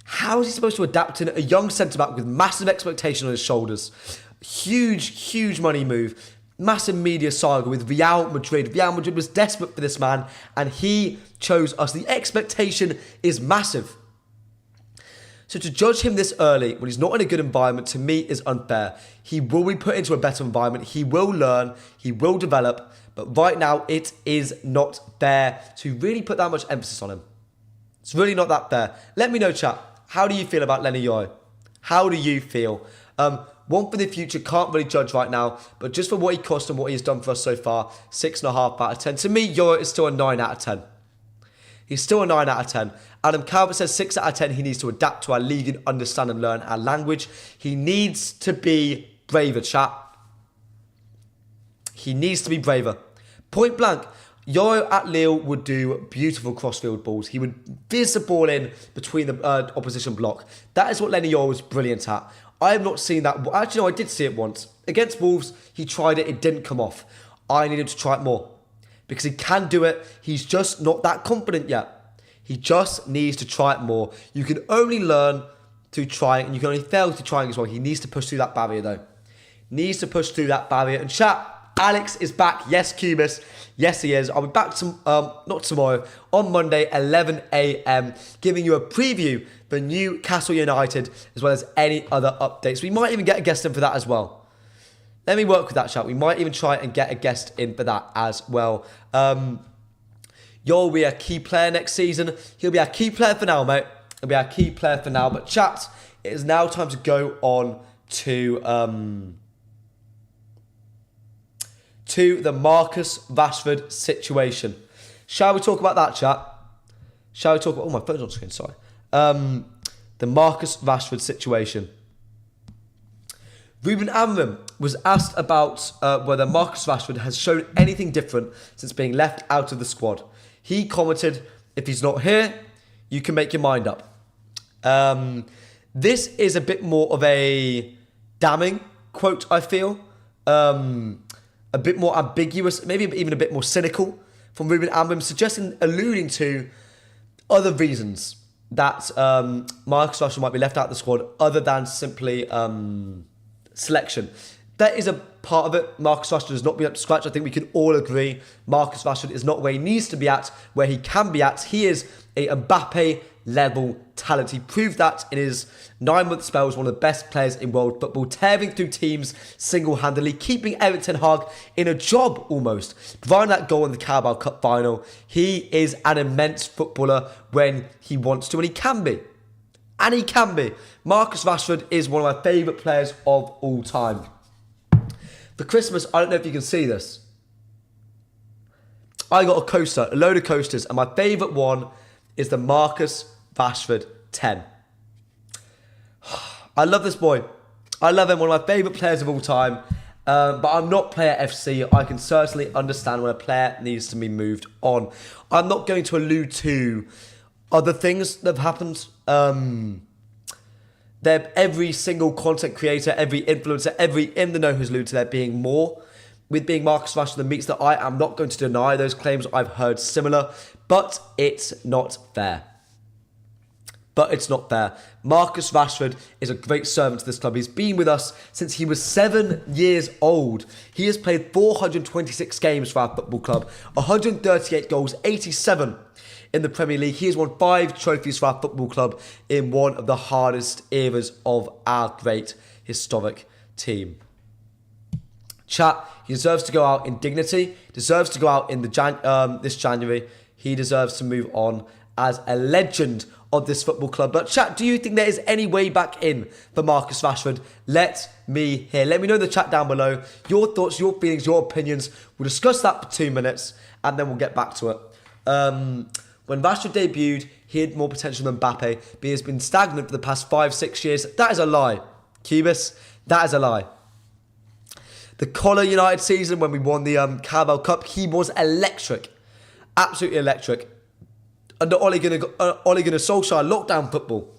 how is he supposed to adapt in a young centre-back with massive expectation on his shoulders? Huge money move. Massive media saga with Real Madrid. Real Madrid was desperate for this man, and he chose us. The expectation is massive. So to judge him this early when he's not in a good environment, to me, is unfair. He will be put into a better environment. He will learn. He will develop. But right now, it is not fair to really put that much emphasis on him. It's really not that fair. Let me know, chat. How do you feel about Lenny Yoro? How do you feel? One for the future, can't really judge right now. But just for what he cost and what he has done for us so far, 6.5 out of 10. To me, Yoro is still a 9 out of 10. He's still a 9 out of 10. Adam Calvert says 6 out of 10. He needs to adapt to our league and understand and learn our language. He needs to be braver, chat. He needs to be braver. Point blank, Yoro at Lille would do beautiful crossfield balls. He would fizz the ball in between the opposition block. That is what Lenny Yoro was brilliant at. I have not seen that. Actually, no, I did see it once. Against Wolves, he tried it. It didn't come off. I need him to try it more, because he can do it. He's just not that confident yet. He just needs to try it more. You can only learn through trying, and you can only fail through trying as well. He needs to push through that barrier, though. Needs to push through that barrier. And chat, Alex is back. Yes, Cubis. Yes, he is. I'll be back, not tomorrow, on Monday, 11 a.m., giving you a preview for Newcastle United, as well as any other updates. We might even get a guest in for that as well. Let me work with that, chat. We might even try and get a guest in for that as well. Yoro will be a key player next season. He'll be our key player for now, mate. He'll be our key player for now. But chat, it is now time to go on to the Marcus Rashford situation. Shall we talk about that, chat? Shall we talk about... Oh, my phone's on screen, sorry. The Marcus Rashford situation. Ruben Amorim was asked about whether Marcus Rashford has shown anything different since being left out of the squad. He commented, if he's not here, you can make your mind up. This is a bit more of a damning quote, I feel. A bit more ambiguous, maybe even a bit more cynical from Ruben Amorim, alluding to other reasons that Marcus Rashford might be left out of the squad other than simply selection. That is a part of it. Marcus Rashford has not been up to scratch. I think we can all agree Marcus Rashford is not where he needs to be at, where he can be at. He is a Mbappe level talent. He proved that in his 9-month spell as one of the best players in world football, tearing through teams single-handedly, keeping Erik ten Hag in a job almost, providing that goal in the Carabao Cup final. He is an immense footballer when he wants to, and he can be. And he can be. Marcus Rashford is one of my favourite players of all time. For Christmas, I don't know if you can see this. I got a coaster, a load of coasters, and my favourite one is the Marcus Rashford 10. I love this boy. I love him, one of my favourite players of all time. But I'm not player FC. I can certainly understand when a player needs to be moved on. I'm not going to allude to other things that have happened. Every single content creator, every influencer, every in the know who's alluded to there being more. With being Marcus Rashford the meets that I am not going to deny those claims. I've heard similar, but it's not fair. But it's not fair. Marcus Rashford is a great servant to this club. He's been with us since he was 7 years old. He has played 426 games for our football club, 138 goals, 87 in the Premier League. He has won 5 trophies for our football club in one of the hardest eras of our great historic team. Chat, he deserves to go out in dignity, deserves to go out in this January. He deserves to move on as a legend of this football club. But chat, do you think there is any way back in for Marcus Rashford? Let me hear. Let me know in the chat down below. Your thoughts, your feelings, your opinions. We'll discuss that for 2 minutes and then we'll get back to it. When Rashford debuted, he had more potential than Mbappe, but he has been stagnant for the past 5-6 years. That is a lie. Cubis, that is a lie. The Collar United season when we won the Carabao Cup, he was electric. Absolutely electric. Under Ole Gunnar Solskjaer, lockdown football,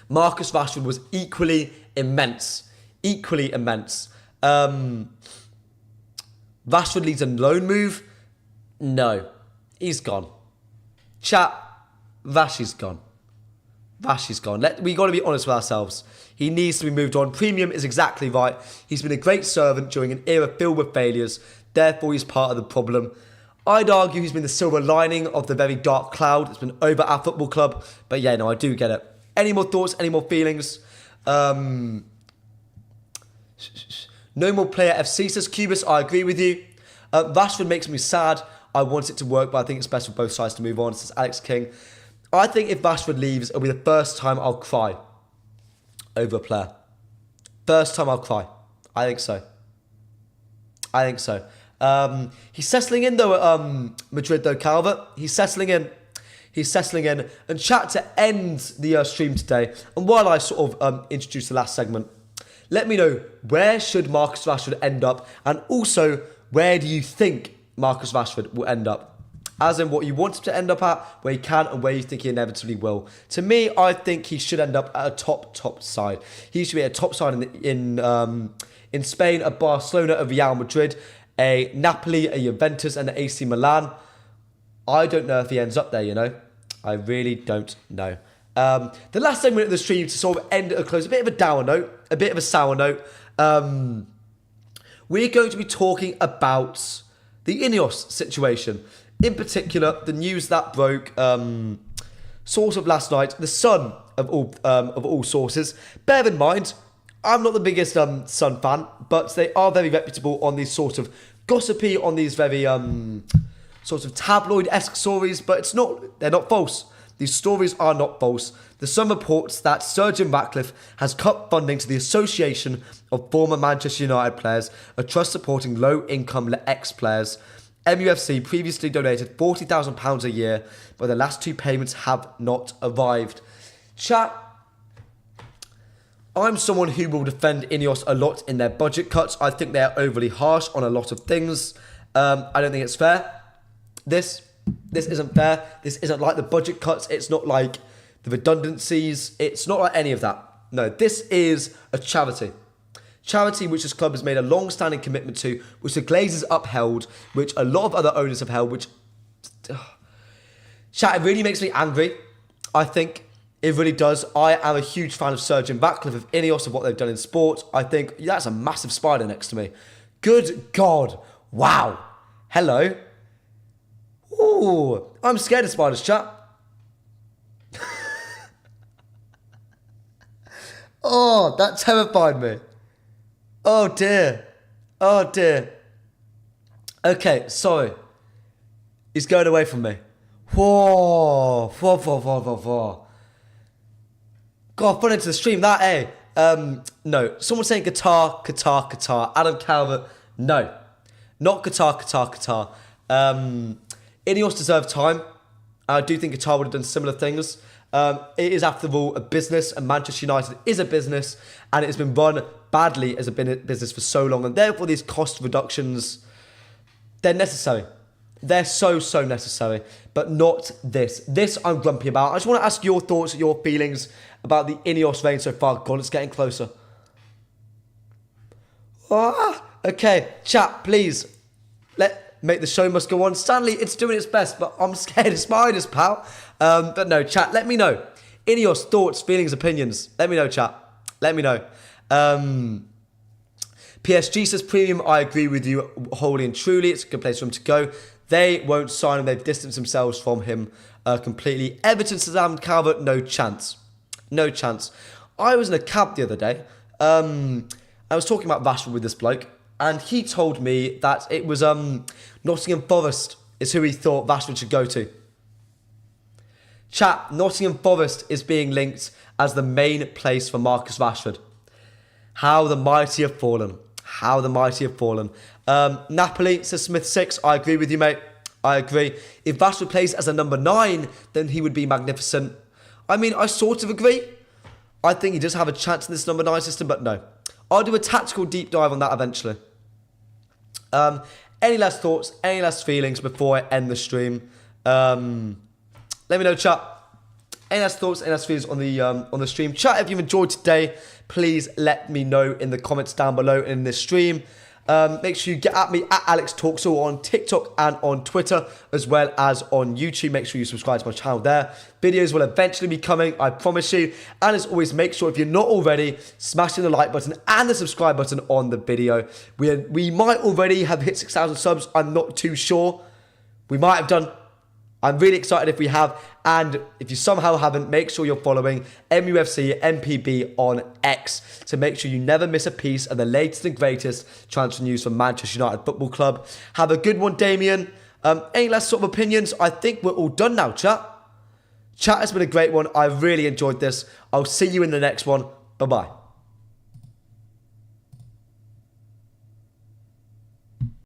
Marcus Rashford was equally immense. Equally immense. Rashford leads a loan move? No. He's gone. Chat, Vashy's gone. Vashy's gone. We got to be honest with ourselves. He needs to be moved on. Premium is exactly right. He's been a great servant during an era filled with failures. Therefore, he's part of the problem. I'd argue he's been the silver lining of the very dark cloud that's been over our football club. But yeah, no, I do get it. Any more thoughts? Any more feelings? No more player FC, says Cubis. I agree with you. Rashford makes me sad. I want it to work, but I think it's best for both sides to move on, says Alex King. I think if Rashford leaves, it'll be the first time I'll cry over a player. First time I'll cry. I think so. I think so. He's settling in though at Madrid though, Calvert. He's settling in. He's settling in. And chat to end the stream today. And while I sort of introduce the last segment, let me know, where should Marcus Rashford end up? And also, where do you think Marcus Rashford will end up? As in what you want him to end up at, where he can, and where you think he inevitably will. To me, I think he should end up at a top side. He should be a top side in Spain, a Barcelona, a Real Madrid, a Napoli, a Juventus, and an AC Milan. I don't know if he ends up there, you know. I really don't know. The last segment of the stream to sort of end at a close, a bit of a dour note, a bit of a sour note. We're going to be talking about the INEOS situation. In particular, the news that broke sort of last night, the Sun of all sources. Bear in mind, I'm not the biggest Sun fan, but they are very reputable on these sort of gossipy, on these very sort of tabloid-esque stories, but they're not false. These stories are not false. The Sun reports that Sir Jim Ratcliffe has cut funding to the Association of Former Manchester United Players, a trust supporting low-income ex-players. MUFC previously donated £40,000 a year, but the last 2 payments have not arrived. Chat, I'm someone who will defend INEOS a lot in their budget cuts. I think they're overly harsh on a lot of things. I don't think it's fair. This isn't fair. This isn't like the budget cuts. It's not like the redundancies. It's not like any of that. No, this is a charity. Charity which this club has made a long-standing commitment to, which the Glazers upheld, which a lot of other owners have held, which... Chat, it really makes me angry. I think it really does. I am a huge fan of Sir Jim Ratcliffe, of INEOS, of what they've done in sport. I think that's a massive spider next to me. Good God. Wow. Hello. Ooh, I'm scared of spiders, chat. Oh, that terrified me. Oh dear. Oh dear. Okay, sorry. He's going away from me. Whoa. Whoa. God, put into the stream, that, eh? No. Someone saying Qatar. Adam Calvert. No. Not Qatar. INEOS deserve time. I do think Qatar would have done similar things. It is, after all, a business, and Manchester United is a business, and it has been run badly as a business for so long, and therefore these cost reductions, they're necessary. They're so necessary, but not this. This I'm grumpy about. I just want to ask your thoughts, your feelings about the INEOS reign so far. God, it's getting closer. Okay, chat, please. Make the show must go on. Stanley, it's doing its best, but I'm scared of spiders, pal. But no, chat, let me know. INEOS, thoughts, feelings, opinions. Let me know, chat. Let me know. PSG says premium. I agree with you wholly and truly. It's a good place for him to go. They won't sign him. They've distanced themselves from him completely. Everton, Sam Calvert, no chance. No chance. I was in a cab the other day. I was talking about Rashford with this bloke, and he told me that it was Nottingham Forest is who he thought Rashford should go to. Chat, Nottingham Forest is being linked as the main place for Marcus Rashford. How the mighty have fallen. How the mighty have fallen. Napoli, says Smith 6. I agree with you, mate. I agree. If Rashford plays as a number 9, then he would be magnificent. I mean, I sort of agree. I think he does have a chance in this number 9 system, but no. I'll do a tactical deep dive on that eventually. Any last thoughts, any last feelings before I end the stream? Let me know, chat. Any last thoughts, any last feelings on the stream? Chat, if you've enjoyed today, please let me know in the comments down below in this stream. Make sure you get at me at Alex Talks on TikTok and on Twitter, as well as on YouTube. Make sure you subscribe to my channel there. Videos will eventually be coming, I promise you. And as always, make sure if you're not already, smashing the like button and the subscribe button on the video. We might already have hit 6,000 subs. I'm not too sure. We might have done. I'm really excited if we have, and if you somehow haven't, make sure you're following MUFC MPB on X to make sure you never miss a piece of the latest and greatest transfer news from Manchester United Football Club. Have a good one, Damien. Any last sort of opinions? I think we're all done now, chat. Chat has been a great one. I really enjoyed this. I'll see you in the next one. Bye-bye.